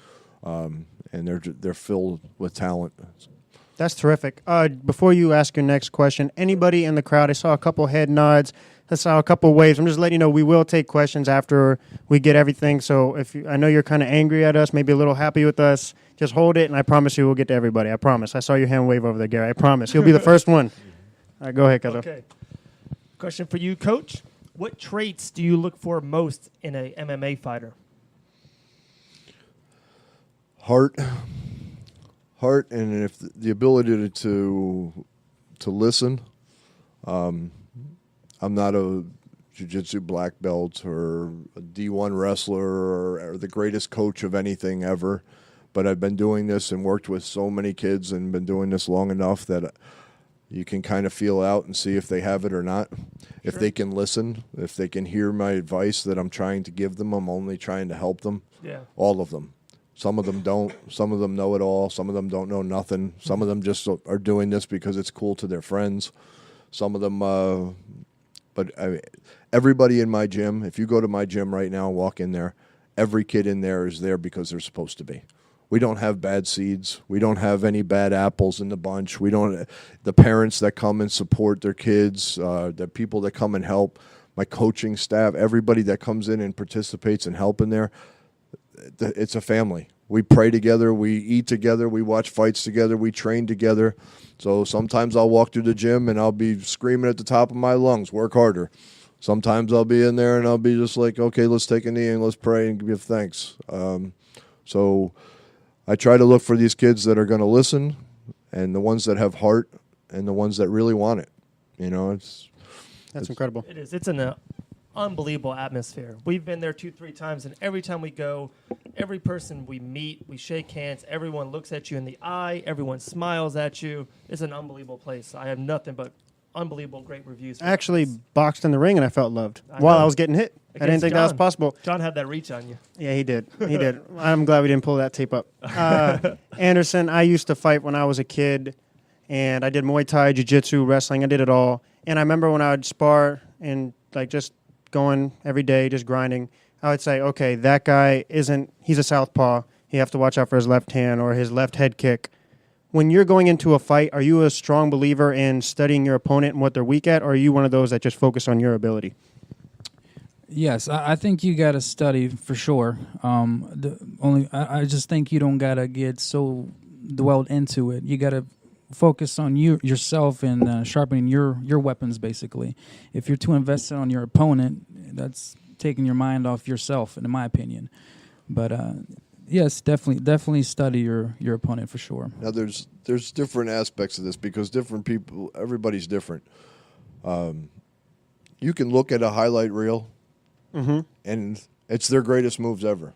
And they're filled with talent. That's terrific. Before you ask your next question, anybody in the crowd, I saw a couple head nods. I saw a couple waves. I'm just letting you know we will take questions after we get everything. So I know you're kind of angry at us, maybe a little happy with us, just hold it, and I promise you we'll get to everybody. I promise. I saw your hand wave over there, Gary. I promise. You'll be the first one. All right, go ahead, Kato. Okay. Question for you, Coach. What traits do you look for most in a MMA fighter? Heart, heart and if the ability to listen. I'm not a jiu-jitsu black belt or a D1 wrestler or the greatest coach of anything ever, but I've been doing this and worked with so many kids and been doing this long enough that you can kind of feel out and see if they have it or not. If they can listen, if they can hear my advice that I'm trying to give them, I'm only trying to help them. Yeah. All of them. Some of them don't. Some of them know it all. Some of them don't know nothing. Some of them just are doing this because it's cool to their friends. Some of them, everybody in my gym, if you go to my gym right now and walk in there, every kid in there is there because they're supposed to be. We don't have bad seeds. We don't have any bad apples in the bunch. We don't. The parents that come and support their kids, the people that come and help, my coaching staff, everybody that comes in and participates and help in there, it's a family. We pray together. We eat together. We watch fights together. We train together. So sometimes I'll walk through the gym and I'll be screaming at the top of my lungs, work harder. Sometimes I'll be in there and I'll be just like, okay, let's take a knee and let's pray and give thanks. So I try to look for these kids that are going to listen and the ones that have heart and the ones that really want it. You know, That's incredible. It is. It's an unbelievable atmosphere. We've been there 2-3 times, and every time we go, every person we meet, we shake hands, everyone looks at you in the eye, everyone smiles at you. It's an unbelievable place. I have nothing but unbelievable great reviews. I actually boxed in the ring and I felt loved I while know. I was getting hit. I didn't think that was John. possible. John had that reach on you. Yeah, he did. He did. I'm glad we didn't pull that tape up. Anderson, I used to fight when I was a kid, and I did Muay Thai, Jiu-Jitsu, wrestling. I did it all. And I remember when I would spar and like just going every day, just grinding, I would say, okay, that guy he's a southpaw. You have to watch out for his left hand or his left head kick. When you're going into a fight, are you a strong believer in studying your opponent and what they're weak at, or are you one of those that just focus on your ability? Yes, I think you got to study for sure. I just think you don't got to get so dwelled into it. You got to focus on yourself and sharpening your weapons, basically. If you're too invested on your opponent, that's taking your mind off yourself, in my opinion. But yes, definitely study your opponent for sure. Now, there's different aspects of this because different people, everybody's different. You can look at a highlight reel, and it's their greatest moves ever.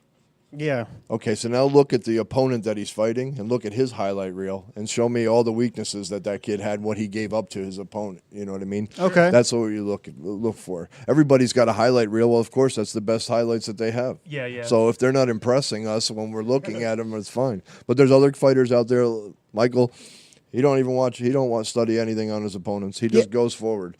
Yeah. Okay, so now look at the opponent that he's fighting and look at his highlight reel and show me all the weaknesses that kid had, what he gave up to his opponent. You know what I mean? Okay. That's what you look for. Everybody's got a highlight reel. Well, of course, that's the best highlights that they have. Yeah, yeah. So if they're not impressing us when we're looking at them, it's fine. But there's other fighters out there. Michael, he don't want to study anything on his opponents. He just goes forward.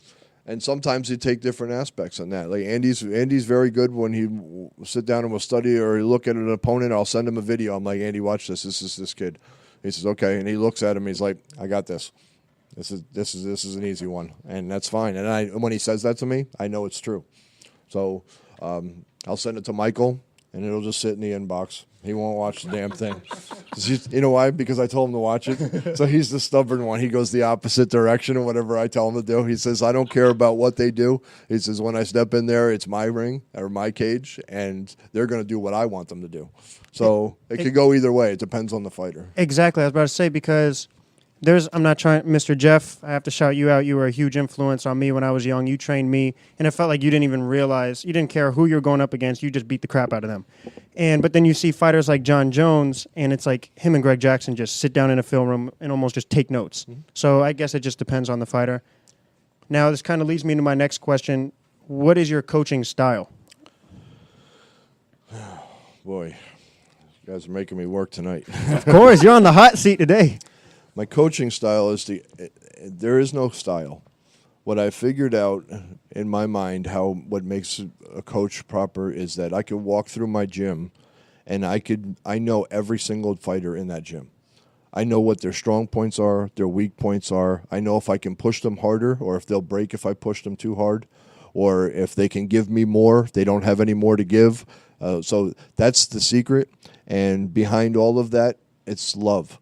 And sometimes you take different aspects on that. Like Andy's very good when he sit down and will study or look at an opponent. I'll send him a video. I'm like, Andy, watch this. This is this kid. He says, okay, and he looks at him. He's like, I got this. This is an easy one, and that's fine. And when he says that to me, I know it's true. So I'll send it to Michael, and it'll just sit in the inbox. He won't watch the damn thing. You know why? Because I told him to watch it. So he's the stubborn one. He goes the opposite direction of whatever I tell him to do. He says, I don't care about what they do. He says, when I step in there, it's my ring or my cage, and they're going to do what I want them to do. So it could go either way. It depends on the fighter. Exactly. I was about to say, because I'm not trying, Mr. Jeff, I have to shout you out. You were a huge influence on me when I was young. You trained me, and it felt like you didn't even realize, you didn't care who you're going up against. You just beat the crap out of them. But then you see fighters like Jon Jones, and it's like him and Greg Jackson just sit down in a film room and almost just take notes. Mm-hmm. So I guess it just depends on the fighter. Now, this kind of leads me to my next question. What is your coaching style? Boy, you guys are making me work tonight. Of course, you're on the hot seat today. My coaching style is there is no style. What I figured out in my mind, what makes a coach proper is that I could walk through my gym and I know every single fighter in that gym. I know what their strong points are, their weak points are. I know if I can push them harder or if they'll break if I push them too hard, or if they can give me more, they don't have any more to give. So that's the secret. And behind all of that, it's love.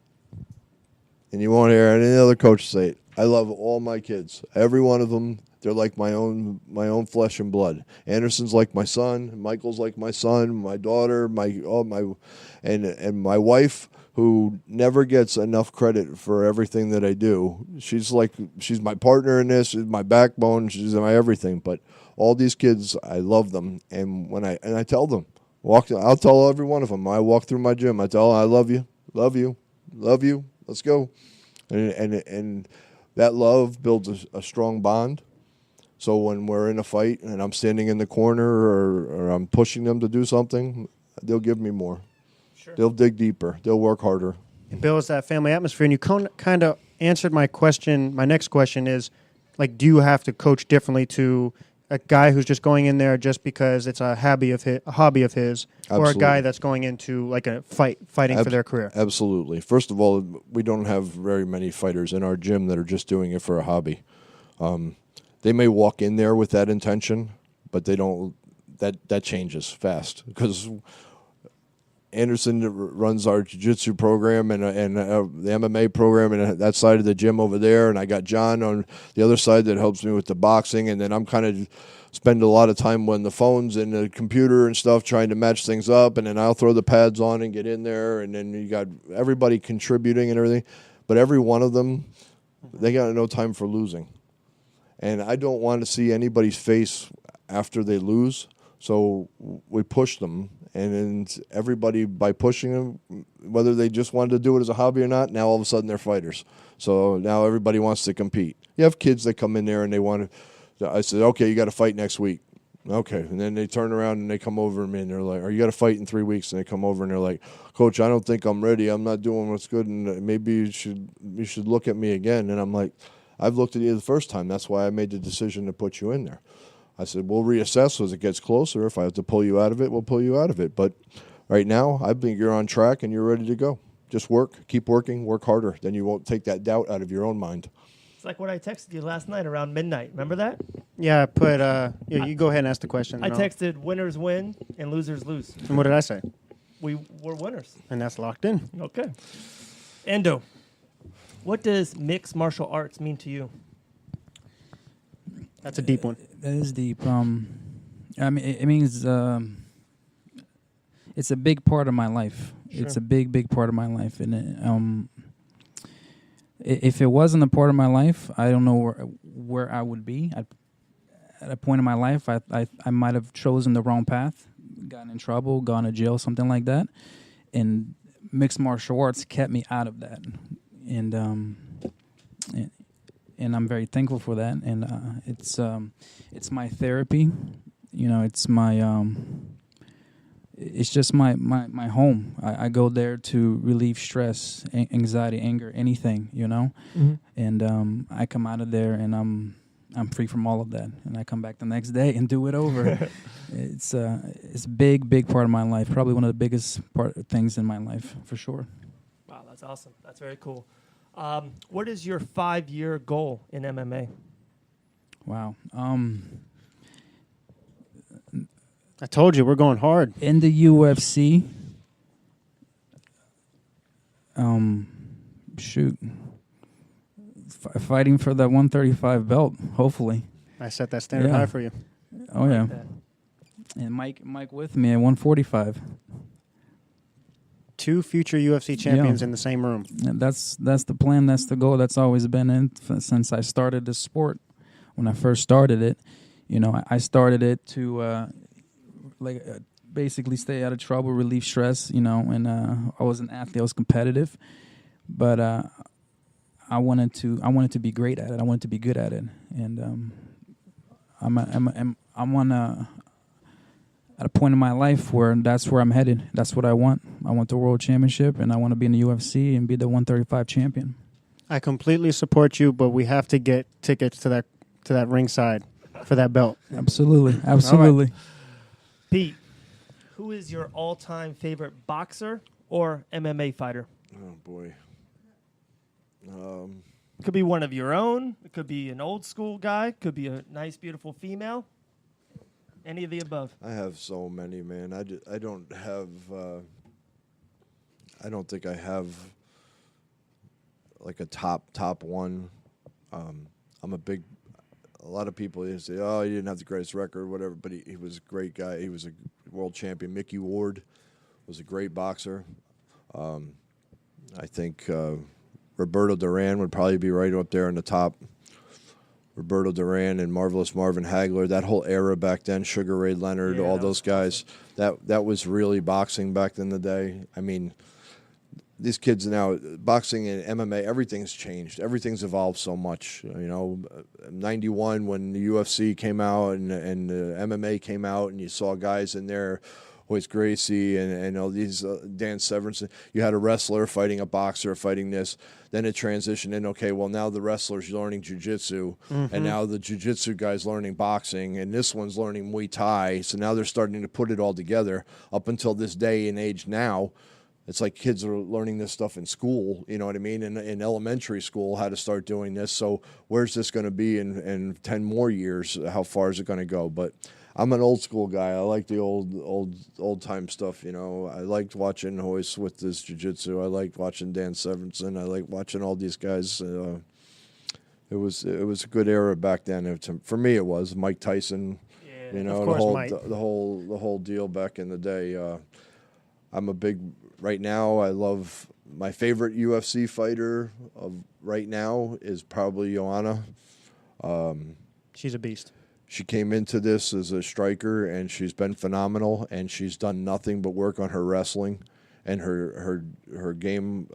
And you won't hear any other coach say it. I love all my kids. Every one of them, they're like my own flesh and blood. Anderson's like my son. Michael's like my son. My daughter. And my wife, who never gets enough credit for everything that I do. She's my partner in this, she's my backbone, she's my everything. But all these kids, I love them, and I tell them, I'll tell every one of them. I walk through my gym, I tell them, I love you, love you, love you. Let's go, and that love builds a strong bond. So when we're in a fight and I'm standing in the corner or I'm pushing them to do something, they'll give me more. Sure. They'll dig deeper. They'll work harder. It builds that family atmosphere. And you kind of answered my question. My next question is, like, do you have to coach differently to a guy who's just going in there just because it's a hobby of his, Absolutely. or a guy that's going into like a fighting for their career? Absolutely. First of all, we don't have very many fighters in our gym that are just doing it for a hobby. They may walk in there with that intention, but they don't. That changes fast because Anderson runs our jiu-jitsu program and the MMA program and that side of the gym over there, and I got Jon on the other side that helps me with the boxing, and then I'm kind of spend a lot of time on the phones and the computer and stuff trying to match things up, and then I'll throw the pads on and get in there, and then you got everybody contributing and everything, but every one of them, they got no time for losing. And I don't want to see anybody's face after they lose, so we push them. And everybody, by pushing them, whether they just wanted to do it as a hobby or not, now all of a sudden they're fighters. So now everybody wants to compete. You have kids that come in there and they want to, I said, okay, you got to fight next week. Okay. And then they turn around and they come over to me and they're like, or you got to fight in 3 weeks. And they come over and they're like, Coach, I don't think I'm ready. I'm not doing what's good. And maybe you should look at me again. And I'm like, I've looked at you the first time. That's why I made the decision to put you in there. I said, we'll reassess as it gets closer. If I have to pull you out of it, we'll pull you out of it. But right now, I think you're on track and you're ready to go. Just work, keep working, work harder. Then you won't take that doubt out of your own mind. It's like what I texted you last night around midnight. Remember that? Yeah, I put, you go ahead and ask the question. I texted winners win and losers lose. And what did I say? We were winners. And that's locked in. Okay. Endo, what does mixed martial arts mean to you? That's a deep one. That is deep. I mean, it means it's a big part of my life. Sure. It's a big part of my life, and if it wasn't a part of my life, I don't know where I would be. At a point in my life, I might have chosen the wrong path, gotten in trouble, gone to jail, something like that, and mixed martial arts kept me out of that, and I'm very thankful for that. And it's my therapy, you know. It's my it's just my home. I go there to relieve stress, anxiety, anger, anything, you know. Mm-hmm. And I come out of there and I'm free from all of that, and I come back the next day and do it over. It's a big part of my life. Probably one of the biggest things in my life, for sure. Wow, that's awesome. That's very cool. What is your 5-year goal in MMA? Wow. I told you, we're going hard. In the UFC, fighting for that 135 belt, hopefully. I set that standard high for you. Oh, yeah. And Mike with me at 145. 2 future UFC champions in the same room. And that's the plan. That's the goal. That's always been in since I started this sport. When I first started it, you know, I started it to basically stay out of trouble, relieve stress, you know. And I was an athlete. I was competitive, but I wanted to be great at it. I wanted to be good at it, and I'm at a point in my life where that's where I'm headed. That's what I want. I want the world championship, and I want to be in the UFC and be the 135 champion. I completely support you, but we have to get tickets to that ringside for that belt. Absolutely. Right. Pete, who is your all-time favorite boxer or MMA fighter? Oh, boy. It could be one of your own. It could be an old school guy. It could be a nice, beautiful female. Any of the above? I have so many, man. I don't have. I don't think I have like a top one. I'm a big. A lot of people say, "Oh, he didn't have the greatest record, or whatever," but he was a great guy. He was a world champion. Mickey Ward was a great boxer. I think Roberto Duran would probably be right up there in the top. Roberto Duran and Marvelous Marvin Hagler, that whole era back then, Sugar Ray Leonard, all those guys, that was really boxing back in the day. I mean, these kids now, boxing and MMA, everything's changed. Everything's evolved so much. You know, 91 when the UFC came out and the MMA came out, and you saw guys in there, Hoyce Gracie and all these Dan Severinsen. You had a wrestler fighting a boxer, fighting this. Then it transitioned in, okay, well, now the wrestler's learning jiu-jitsu, and now the jiu-jitsu guy's learning boxing, and this one's learning Muay Thai. So now they're starting to put it all together. Up until this day and age now, it's like kids are learning this stuff in school, you know what I mean, in elementary school, how to start doing this. So where's this going to be in 10 more years? How far is it going to go? But I'm an old school guy. I like the old time stuff, you know. I liked watching Hoyce with this jiu-jitsu. I liked watching Dan Severinsen. I liked watching all these guys. It was a good era back then. For me, it was Mike Tyson. Yeah, you know, of course, the whole deal back in the day. I'm a big right now. I love my favorite UFC fighter of right now is probably Joanna. She's a beast. She came into this as a striker, and she's been phenomenal. And she's done nothing but work on her wrestling and her game.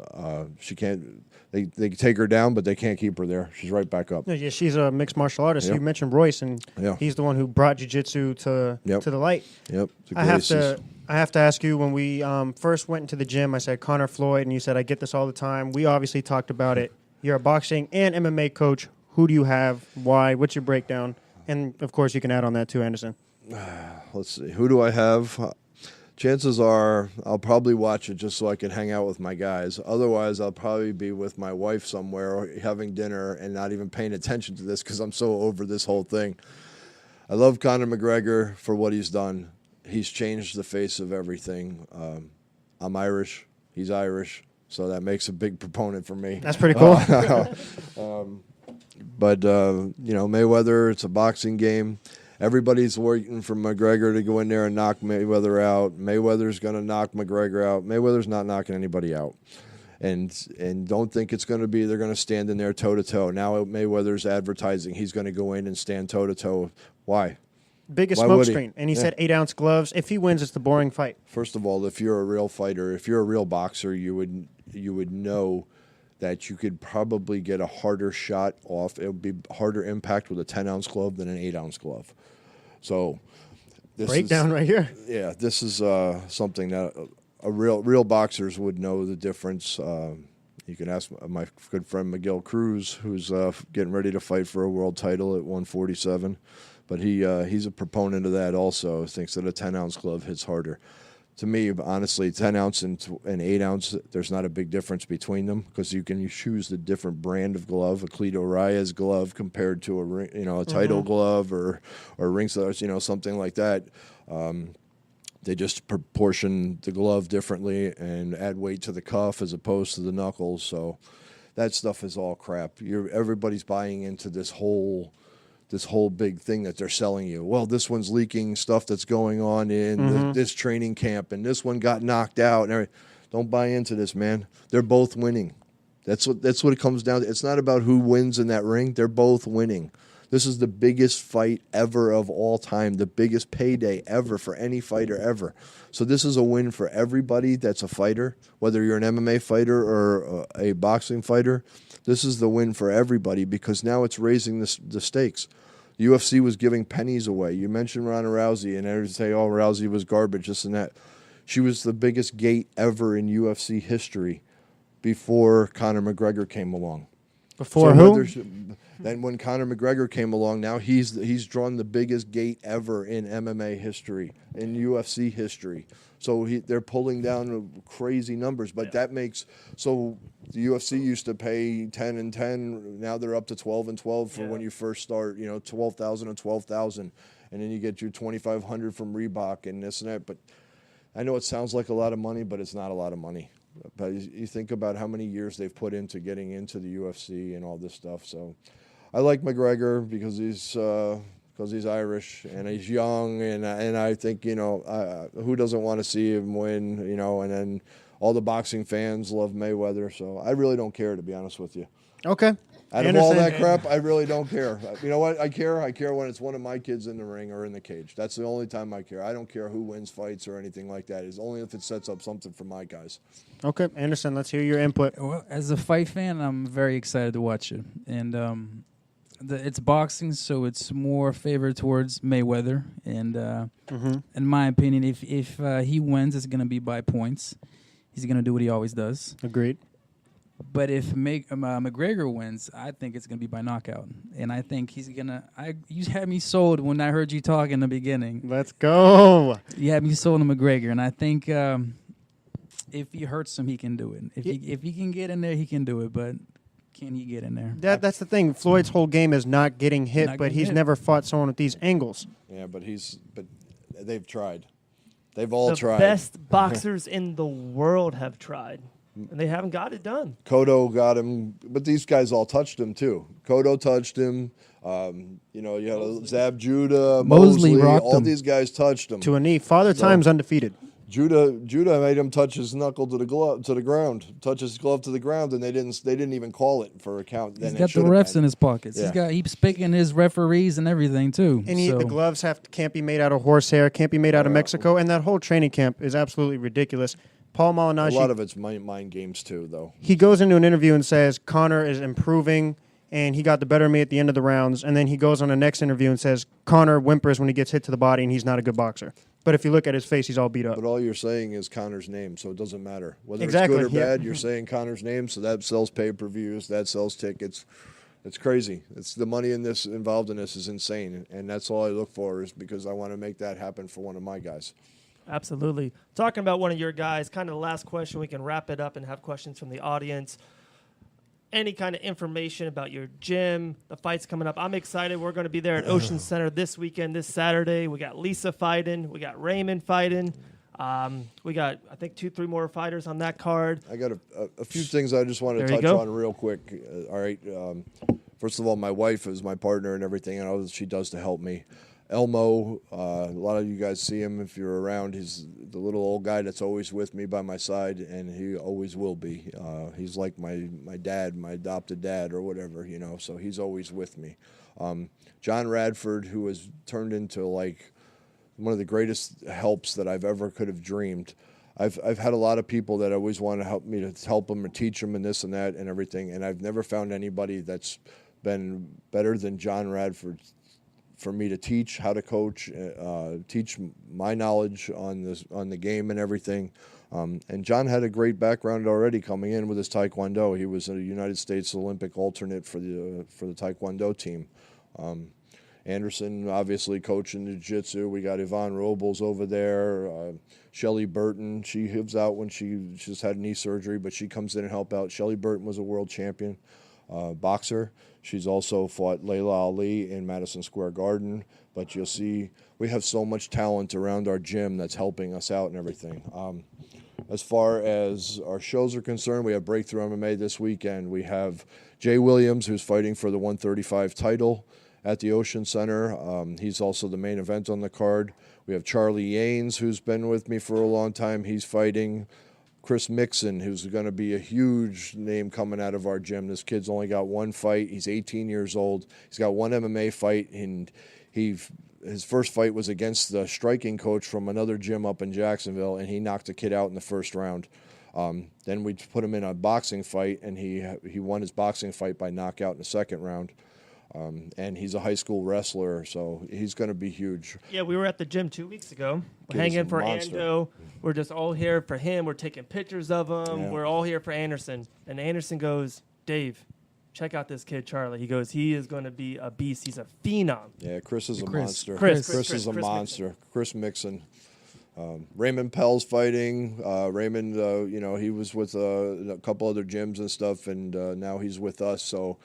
She can't. They take her down, but they can't keep her there. She's right back up. Yeah, she's a mixed martial artist. Yep. You mentioned Royce, and he's the one who brought jiu-jitsu to the light. Yep. I have to ask you, when we first went into the gym, I said Conor, Floyd, and you said I get this all the time. We obviously talked about it. You're a boxing and MMA coach. Who do you have? Why? What's your breakdown? And, of course, you can add on that too, Anderson. Let's see. Who do I have? Chances are I'll probably watch it just so I can hang out with my guys. Otherwise, I'll probably be with my wife somewhere or having dinner and not even paying attention to this because I'm so over this whole thing. I love Conor McGregor for what he's done. He's changed the face of everything. I'm Irish. He's Irish. So that makes a big proponent for me. That's pretty cool. But, you know, Mayweather, it's a boxing game. Everybody's waiting for McGregor to go in there and knock Mayweather out. Mayweather's going to knock McGregor out. Mayweather's not knocking anybody out. And don't think it's going to be they're going to stand in there toe-to-toe. Now Mayweather's advertising he's going to go in and stand toe-to-toe. Why? Biggest smoke screen. And he said 8-ounce gloves. If he wins, it's the boring fight. First of all, if you're a real fighter, if you're a real boxer, you would know that you could probably get a harder shot off. It would be harder impact with a 10-ounce glove than an 8-ounce glove. So this breakdown right here. Yeah, this is something that a real boxers would know the difference. You can ask my good friend Miguel Cruz, who's getting ready to fight for a world title at 147. But he's a proponent of that also, thinks that a 10-ounce glove hits harder. To me, honestly, 10-ounce and 8-ounce, there's not a big difference between them because you can choose the different brand of glove, a Cleto Reyes glove compared to a title glove or ring stars, something like that. They just proportion the glove differently and add weight to the cuff as opposed to the knuckles. So that stuff is all crap. Everybody's buying into this whole big thing that they're selling you. Well, this one's leaking stuff that's going on in this training camp, and this one got knocked out. And don't buy into this, man. They're both winning. That's what it comes down to. It's not about who wins in that ring. They're both winning. This is the biggest fight ever of all time, the biggest payday ever for any fighter ever. So this is a win for everybody that's a fighter, whether you're an MMA fighter or a boxing fighter. This is the win for everybody because now it's raising the stakes. The UFC was giving pennies away. You mentioned Ronda Rousey, and everybody say, oh, Rousey was garbage, this and that. She was the biggest gate ever in UFC history before Conor McGregor came along. Before who? Then when Conor McGregor came along, now he's drawn the biggest gate ever in MMA history, in UFC history. So they're pulling down crazy numbers, but that makes so the UFC used to pay 10 and 10. Now they're up to 12 and 12 for when you first start. 12,000 and 12,000, and then you get your 2,500 from Reebok and this and that. But I know it sounds like a lot of money, but it's not a lot of money. But you think about how many years they've put into getting into the UFC and all this stuff. So I like McGregor because he's Irish and he's young, and I think who doesn't want to see him win, and then all the boxing fans love Mayweather, so I really don't care, to be honest with you. Okay. Out of all that crap, I really don't care. You know what? I care. I care when it's one of my kids in the ring or in the cage. That's the only time I care. I don't care who wins fights or anything like that. It's only if it sets up something for my guys. Okay, Anderson, let's hear your input. Well, as a fight fan, I'm very excited to watch it, and it's boxing, so it's more favored towards Mayweather. And in my opinion, if he wins, it's gonna be by points. He's gonna do what he always does. Agreed. But if McGregor wins, I think it's gonna be by knockout, and I think he's gonna. You had me sold when I heard you talk in the beginning. Let's go. You had me sold on McGregor, and I think if he hurts him, he can do it. If he can get in there, he can do it. But can he get in there? That's the thing. Floyd's whole game is not getting hit, but he's never fought someone with these angles. Yeah, but they've tried. They've all tried. The best boxers in the world have tried, and they haven't got it done. Cotto got him, but these guys all touched him too. Cotto touched him. You had Zab Judah, Mosley, all him. These guys touched him To a knee. Father Time's undefeated. Judah made him touch his knuckle to the ground, touch his glove to the ground, and they didn't even call it for a count. He's got the refs in his pockets. Yeah. He's picking his referees and everything too. And the gloves can't be made out of horsehair, can't be made out of Mexico, and that whole training camp is absolutely ridiculous. Paul Malignaggi. A lot of it's mind games too, though. He goes into an interview and says Conor is improving, and he got the better of me at the end of the rounds. And then he goes on the next interview and says Conor whimpers when he gets hit to the body, and he's not a good boxer. But if you look at his face, he's all beat up. But all you're saying is Conor's name, so it doesn't matter. Whether it's good or bad, you're saying Conor's name, so that sells pay-per-views, that sells tickets. It's crazy. It's the money involved in this is insane, and that's all I look for is because I want to make that happen for one of my guys. Absolutely. Talking about one of your guys, kind of the last question, we can wrap it up and have questions from the audience. Any kind of information about your gym, the fights coming up. I'm excited. We're going to be there at Ocean Center this weekend, this Saturday. We got Lisa fighting. We got Raymond fighting. We got, I think, 2-3 more fighters on that card. I got a few things I just want to touch on real quick. All right. First of all, my wife is my partner and everything, and all that she does to help me. Elmo, a lot of you guys see him if you're around. He's the little old guy that's always with me by my side, and he always will be. He's like my dad, my adopted dad or whatever, so he's always with me. John Radford, who has turned into like one of the greatest helps that I've ever could have dreamed. I've had a lot of people that always want to help me to help them or teach them and this and that and everything, and I've never found anybody that's been better than John Radford for me to teach how to coach, teach my knowledge on the game and everything. And John had a great background already coming in with his Taekwondo. He was a United States Olympic alternate for the Taekwondo team. Anderson obviously coaching jiu-jitsu. We got Yvonne Robles over there. Shelly Burton, she lives out when she just had knee surgery, but she comes in and help out. Shelly Burton was a world champion boxer. She's also fought Layla Ali in Madison Square Garden. But you'll see we have so much talent around our gym that's helping us out and everything. As far as our shows are concerned, we have Breakthrough MMA this weekend. We have Jay Williams, who's fighting for the 135 title at the Ocean Center. He's also the main event on the card. We have Charlie Yanes, who's been with me for a long time. He's fighting Chris Mixon, who's going to be a huge name coming out of our gym. This kid's only got one fight. He's 18 years old. He's got one MMA fight, and his first fight was against the striking coach from another gym up in Jacksonville, and he knocked the kid out in the first round. Then we put him in a boxing fight, and he won his boxing fight by knockout in the second round. And he's a high school wrestler, so he's going to be huge. Yeah, we were at the gym 2 weeks ago. We're hanging for Ando. We're just all here for him. We're taking pictures of him. Yeah. We're all here for Anderson. And Anderson goes, Dave, check out this kid, Charlie. He goes, he is going to be a beast. He's a phenom. Yeah, Chris is a monster. Chris is a monster. Mixon. Chris Mixon. Raymond Pell's fighting. Raymond, he was with a couple other gyms and stuff, and now he's with us, so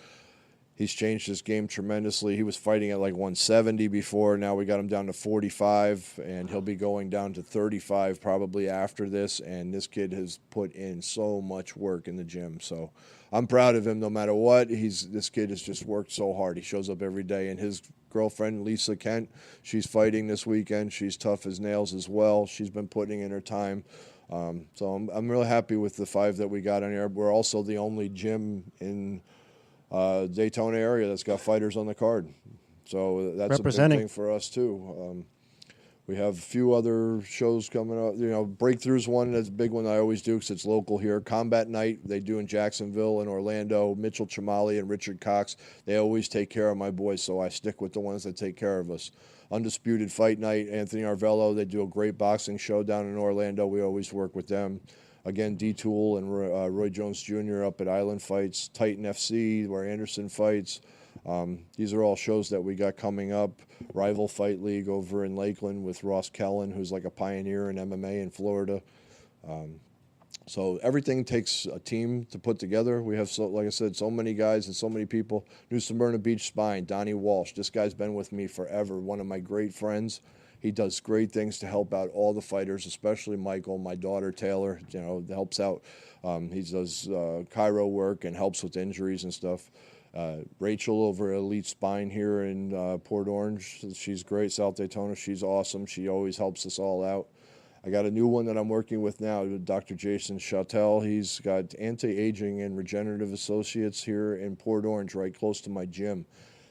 he's changed his game tremendously. He was fighting at like 170 before. Now we got him down to 45, and he'll be going down to 35 probably after this. And this kid has put in so much work in the gym. So I'm proud of him no matter what. This kid has just worked so hard. He shows up every day. And his girlfriend, Lisa Kent, she's fighting this weekend. She's tough as nails as well. She's been putting in her time. So I'm really happy with the 5 that we got on here. We're also the only gym in Daytona area that's got fighters on the card. So that's a big thing for us, too. We have a few other shows coming up. Breakthrough's one that's a big one I always do because it's local here. Combat Night, they do in Jacksonville and Orlando. Mitchell Chamali and Richard Cox, they always take care of my boys, so I stick with the ones that take care of us. Undisputed Fight Night, Anthony Arvello, they do a great boxing show down in Orlando. We always work with them. Again, D-Tool and Roy Jones Jr. up at Island Fights. Titan FC, where Anderson fights. These are all shows that we got coming up. Rival Fight League over in Lakeland with Ross Kellen, who's like a pioneer in MMA in Florida. So everything takes a team to put together. We have, like I said, so many guys and so many people. New Smyrna Beach Spine, Donnie Walsh. This guy's been with me forever, one of my great friends. He does great things to help out all the fighters, especially Michael, my daughter Taylor, helps out. He does chiro work and helps with injuries and stuff. Rachel over at Elite Spine here in Port Orange, she's great. South Daytona, she's awesome. She always helps us all out. I got a new one that I'm working with now, Dr. Jason Chattel. He's got anti-aging and regenerative associates here in Port Orange, right close to my gym.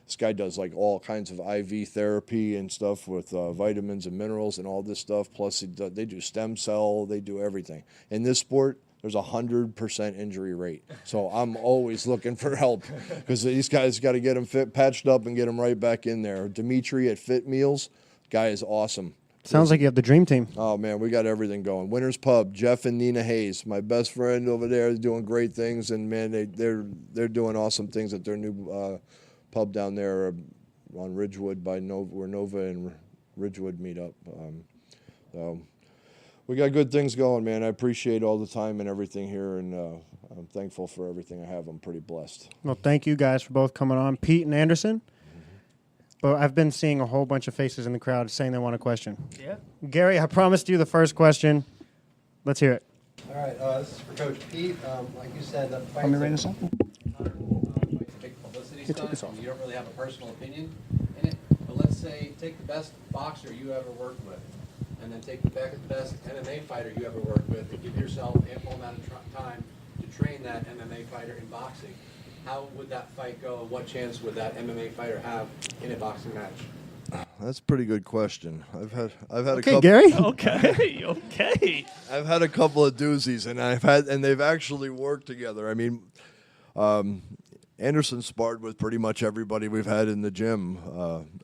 This guy does like all kinds of IV therapy and stuff with vitamins and minerals and all this stuff. Plus, they do stem cell, they do everything. In this sport, there's 100% injury rate. So I'm always looking for help because these guys got to get them fit, patched up, and get them right back in there. Dimitri at Fit Meals, guy is awesome. Sounds like you have the dream team. Oh, man, we got everything going. Winners Pub, Jeff and Nina Hayes, my best friend over there, is doing great things. And, man, they're doing awesome things at their new pub down there on Ridgewood by where Nova and Ridgewood meet up. So we got good things going, man. I appreciate all the time and everything here, and I'm thankful for everything I have. I'm pretty blessed. Well, thank you guys for both coming on, Pete and Anderson. But I've been seeing a whole bunch of faces in the crowd saying they want a question. Yeah. Gary, I promised you the first question. Let's hear it. All right, this is for Coach Pete. Like you said, the fights Let me read this up. fight's a big publicity stunt, and you don't really have a personal opinion in it. But let's say, take the best boxer you ever worked with, and then take the best MMA fighter you ever worked with, and give yourself ample amount of time to train that MMA fighter in boxing. How would that fight go? What chance would that MMA fighter have in a boxing match? That's a pretty good question. I've had Okay, a couple. Gary. Okay. I've had a couple of doozies, and they've actually worked together. I mean, Anderson sparred with pretty much everybody we've had in the gym.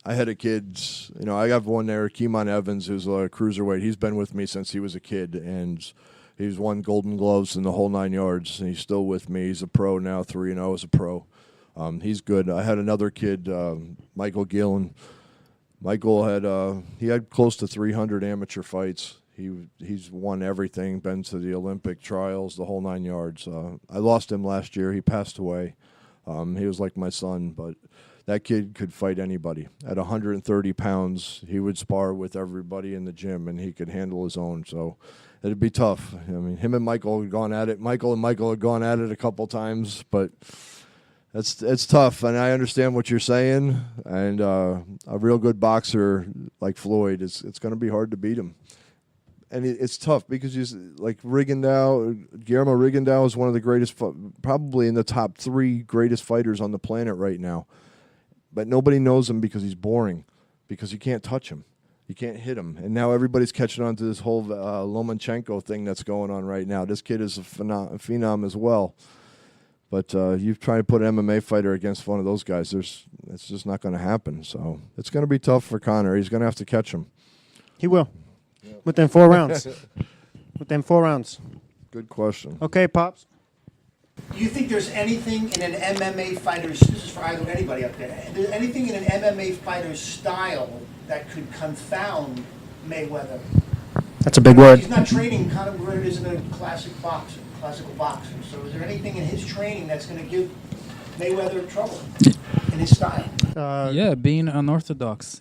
I had a kid, I got one there, Keemon Evans, who's a cruiserweight. He's been with me since he was a kid, and he's won Golden Gloves in the whole 9 yards, and he's still with me. He's a pro now, 3-0 as a pro. He's good. I had another kid, Michael Gillen. Michael had close to 300 amateur fights. He's won everything, been to the Olympic trials, the whole 9 yards. I lost him last year. He passed away. He was like my son, but that kid could fight anybody. At 130 pounds, he would spar with everybody in the gym, and he could handle his own. So it'd be tough. I mean, him and Michael had gone at it. Michael had gone at it a couple times, but it's tough. And I understand what you're saying. And a real good boxer like Floyd, it's going to be hard to beat him. And it's tough because like Guillermo Rigondeaux is one of the greatest, probably in the top 3 greatest fighters on the planet right now. But nobody knows him because he's boring, because you can't touch him. You can't hit him. And now everybody's catching on to this whole Lomachenko thing that's going on right now. This kid is a phenom as well. But you try to put an MMA fighter against one of those guys, it's just not going to happen. So it's going to be tough for Conor. He's going to have to catch him. He will. Within 4 rounds. Within 4 rounds. Good question. Okay, Pops. Do you think there's anything in an MMA fighter's, this is for either anybody up there, is there anything in an MMA fighter's style that could confound Mayweather? That's a big word. He's not training Conor McGregor isn't a classical boxer. So is there anything in his training that's going to give Mayweather trouble in his style? Yeah, being unorthodox.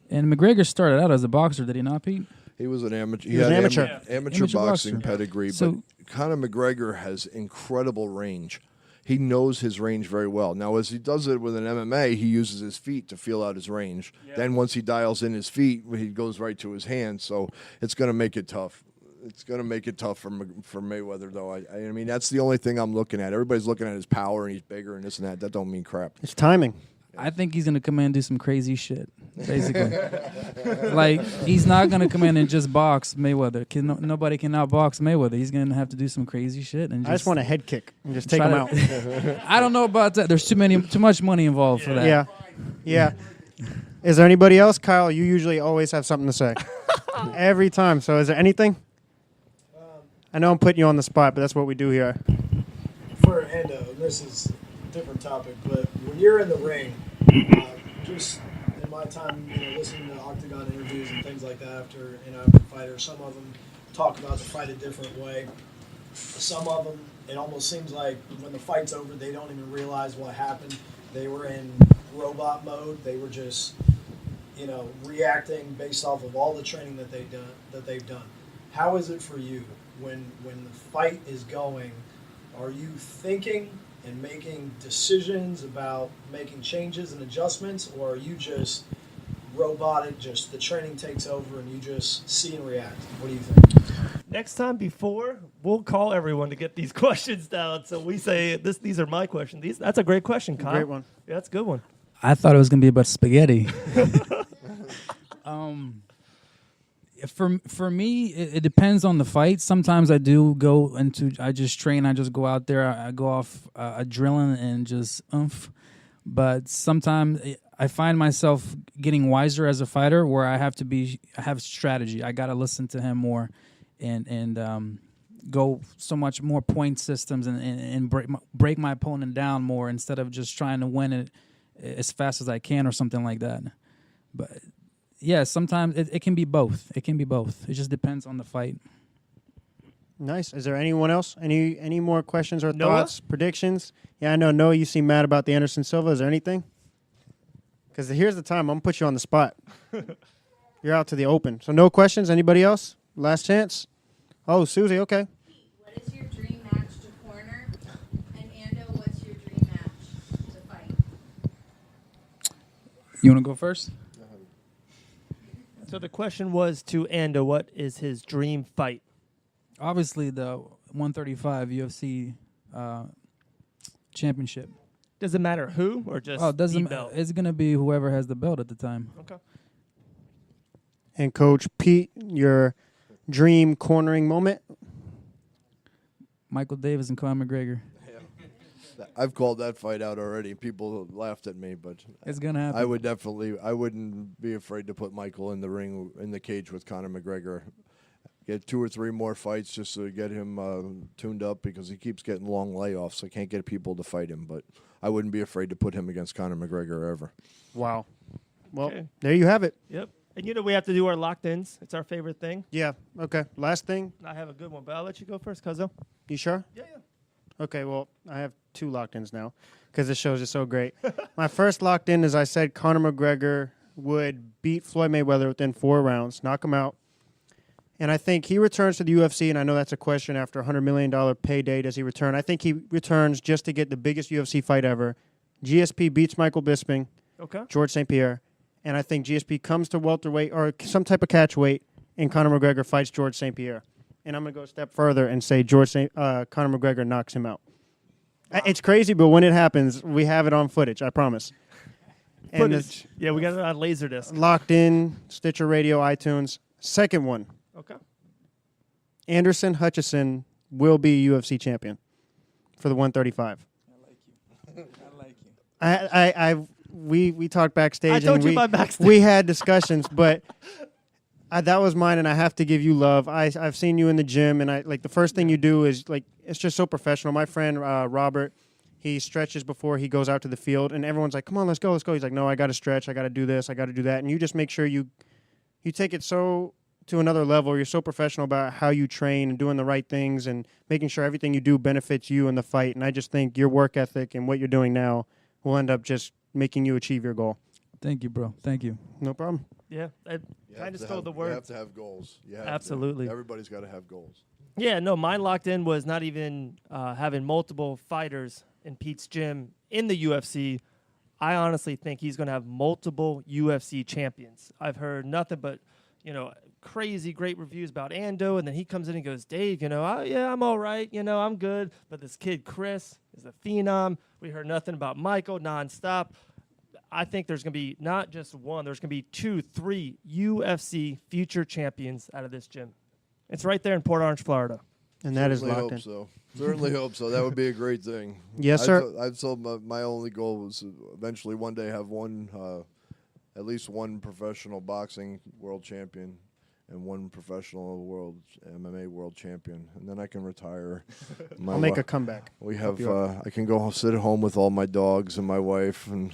And McGregor started out as a boxer, did he not, Pete? He was an amateur. He was an amateur. Amateur boxing boxer. pedigree. So, but Conor McGregor has incredible range. He knows his range very well. Now, as he does it with an MMA, he uses his feet to feel out his range. Yeah. Then once he dials in his feet, he goes right to his hands. So it's going to make it tough. It's going to make it tough for Mayweather, though. I mean, that's the only thing I'm looking at. Everybody's looking at his power, and he's bigger and this and that. That don't mean crap. It's timing. I think he's gonna come in and do some crazy shit. Basically, like he's not gonna come in and just box Mayweather. Nobody can outbox Mayweather. He's gonna have to do some crazy shit. And I just want a head kick and just take him out. I don't know about that. There's too much money involved for that. Yeah. Is there anybody else, Kyle? You usually always have something to say every time. So, is there anything? I know I'm putting you on the spot, but that's what we do here. For Ando, this is a different topic, but when you're in the ring, just in my time, listening to Octagon interviews and things like that after fighters, some of them talk about the fight a different way. Some of them, it almost seems like when the fight's over, they don't even realize what happened. They were in robot mode. They were just, reacting based off of all the training that they've done. How is it for you when the fight is going? Are you thinking and making decisions about making changes and adjustments, or are you just robotic, just the training takes over and you just see and react? What do you think? Next time we'll call everyone to get these questions down. So we say these are my questions. That's a great question, Kyle. Great one. Yeah, that's a good one. I thought it was gonna be about spaghetti. For me, it depends on the fight. Sometimes I do go I just train. I just go out there. I go off adrenaline and just oomph. But sometimes I find myself getting wiser as a fighter, where I have strategy. I got to listen to him more, and go so much more point systems and break my opponent down more instead of just trying to win it as fast as I can or something like that. But yeah, sometimes it can be both. It can be both. It just depends on the fight. Nice. Is there anyone else? Any more questions or Noah? thoughts, predictions? Yeah, I know, Noah, you seem mad about the Anderson Silva. Is there anything? Because here's the time. I'm going to put you on the spot. You're out to the open. So no questions? Anybody else? Last chance? Oh, Susie, okay. What is your dream match to corner? And Ando, what's your dream match to fight? You want to go first? So the question was to Ando, what is his dream fight? Obviously, the 135 UFC championship. Does it matter who or just it doesn't. the belt? It's gonna be whoever has the belt at the time. Okay. And Coach Pete, your dream cornering moment? Michael Davis and Conor McGregor. I've called that fight out already. People laughed at me, but It's gonna happen. I wouldn't be afraid to put Michael in the ring, in the cage with Conor McGregor. Get 2 or 3 more fights just to get him tuned up, because he keeps getting long layoffs. I can't get people to fight him, but I wouldn't be afraid to put him against Conor McGregor ever. Wow. Well, Okay. there you have it. Yep. And we have to do our locked-ins. It's our favorite thing. Yeah, okay. Last thing. I have a good one, but I'll let you go first, Cuzzo. You sure? Yeah. Okay, well, I have 2 locked-ins now because this shows is so great. My first locked-in is I said Conor McGregor would beat Floyd Mayweather within 4 rounds, knock him out. And I think he returns to the UFC, and I know that's a question after a $100 million payday. Does he return? I think he returns just to get the biggest UFC fight ever. GSP beats Michael Bisping, George St. Pierre, and I think GSP comes to welterweight or some type of catch weight, and Conor McGregor fights George St. Pierre. And I'm going to go a step further and say Conor McGregor knocks him out. Wow. It's crazy, but when it happens, we have it on footage, I promise. Footage. Yeah, we got it on Laserdisc. Locked in, Stitcher Radio, iTunes. Second one. Okay. Anderson Hutchison will be UFC champion for the 135. I like you. We talked backstage. I told and you about backstage. We had discussions, but that was mine, and I have to give you love. I've seen you in the gym, and the first thing you do is it's just so professional. My friend Robert, he stretches before he goes out to the field, and everyone's like, "Come on, let's go." He's like, "No, I got to stretch. I got to do this. I got to do that." And you just make sure you take it so to another level. You're so professional about how you train and doing the right things and making sure everything you do benefits you in the fight. And I just think your work ethic and what you're doing now will end up just making you achieve your goal. Thank you, bro. Thank you. No problem. Yeah, I kind of stole the word. You have to have goals. Absolutely. Everybody's got to have goals. Yeah, no, mine locked in was not even having multiple fighters in Pete's gym in the UFC. I honestly think he's going to have multiple UFC champions. I've heard nothing but, crazy great reviews about Ando, and then he comes in and goes, Dave, yeah, I'm all right, I'm good. But this kid, Chris, is a phenom. We heard nothing about Michael nonstop. I think there's going to be not just one, there's going to be 2, 3 UFC future champions out of this gym. It's right there in Port Orange, Florida. And that is Certainly locked hope in. so. Certainly hope so. That would be a great thing. Yes, sir. I've told my only goal was to eventually one day have at least one professional boxing world champion and one professional MMA world champion, and then I can retire. I'll make a comeback. We have I can go sit at home with all my dogs and my wife, and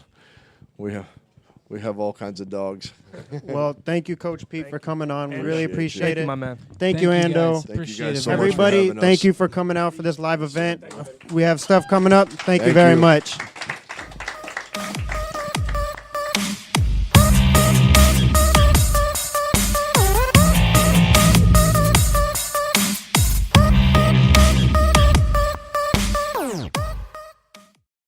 we have all kinds of dogs. Well, thank you, Coach Pete, for coming on. We really appreciate Thank it. you, my man. Thank you, Ando. Thank you guys so much for Everybody, having thank us. you for coming out for this live event. We have stuff coming up. Thank you very much.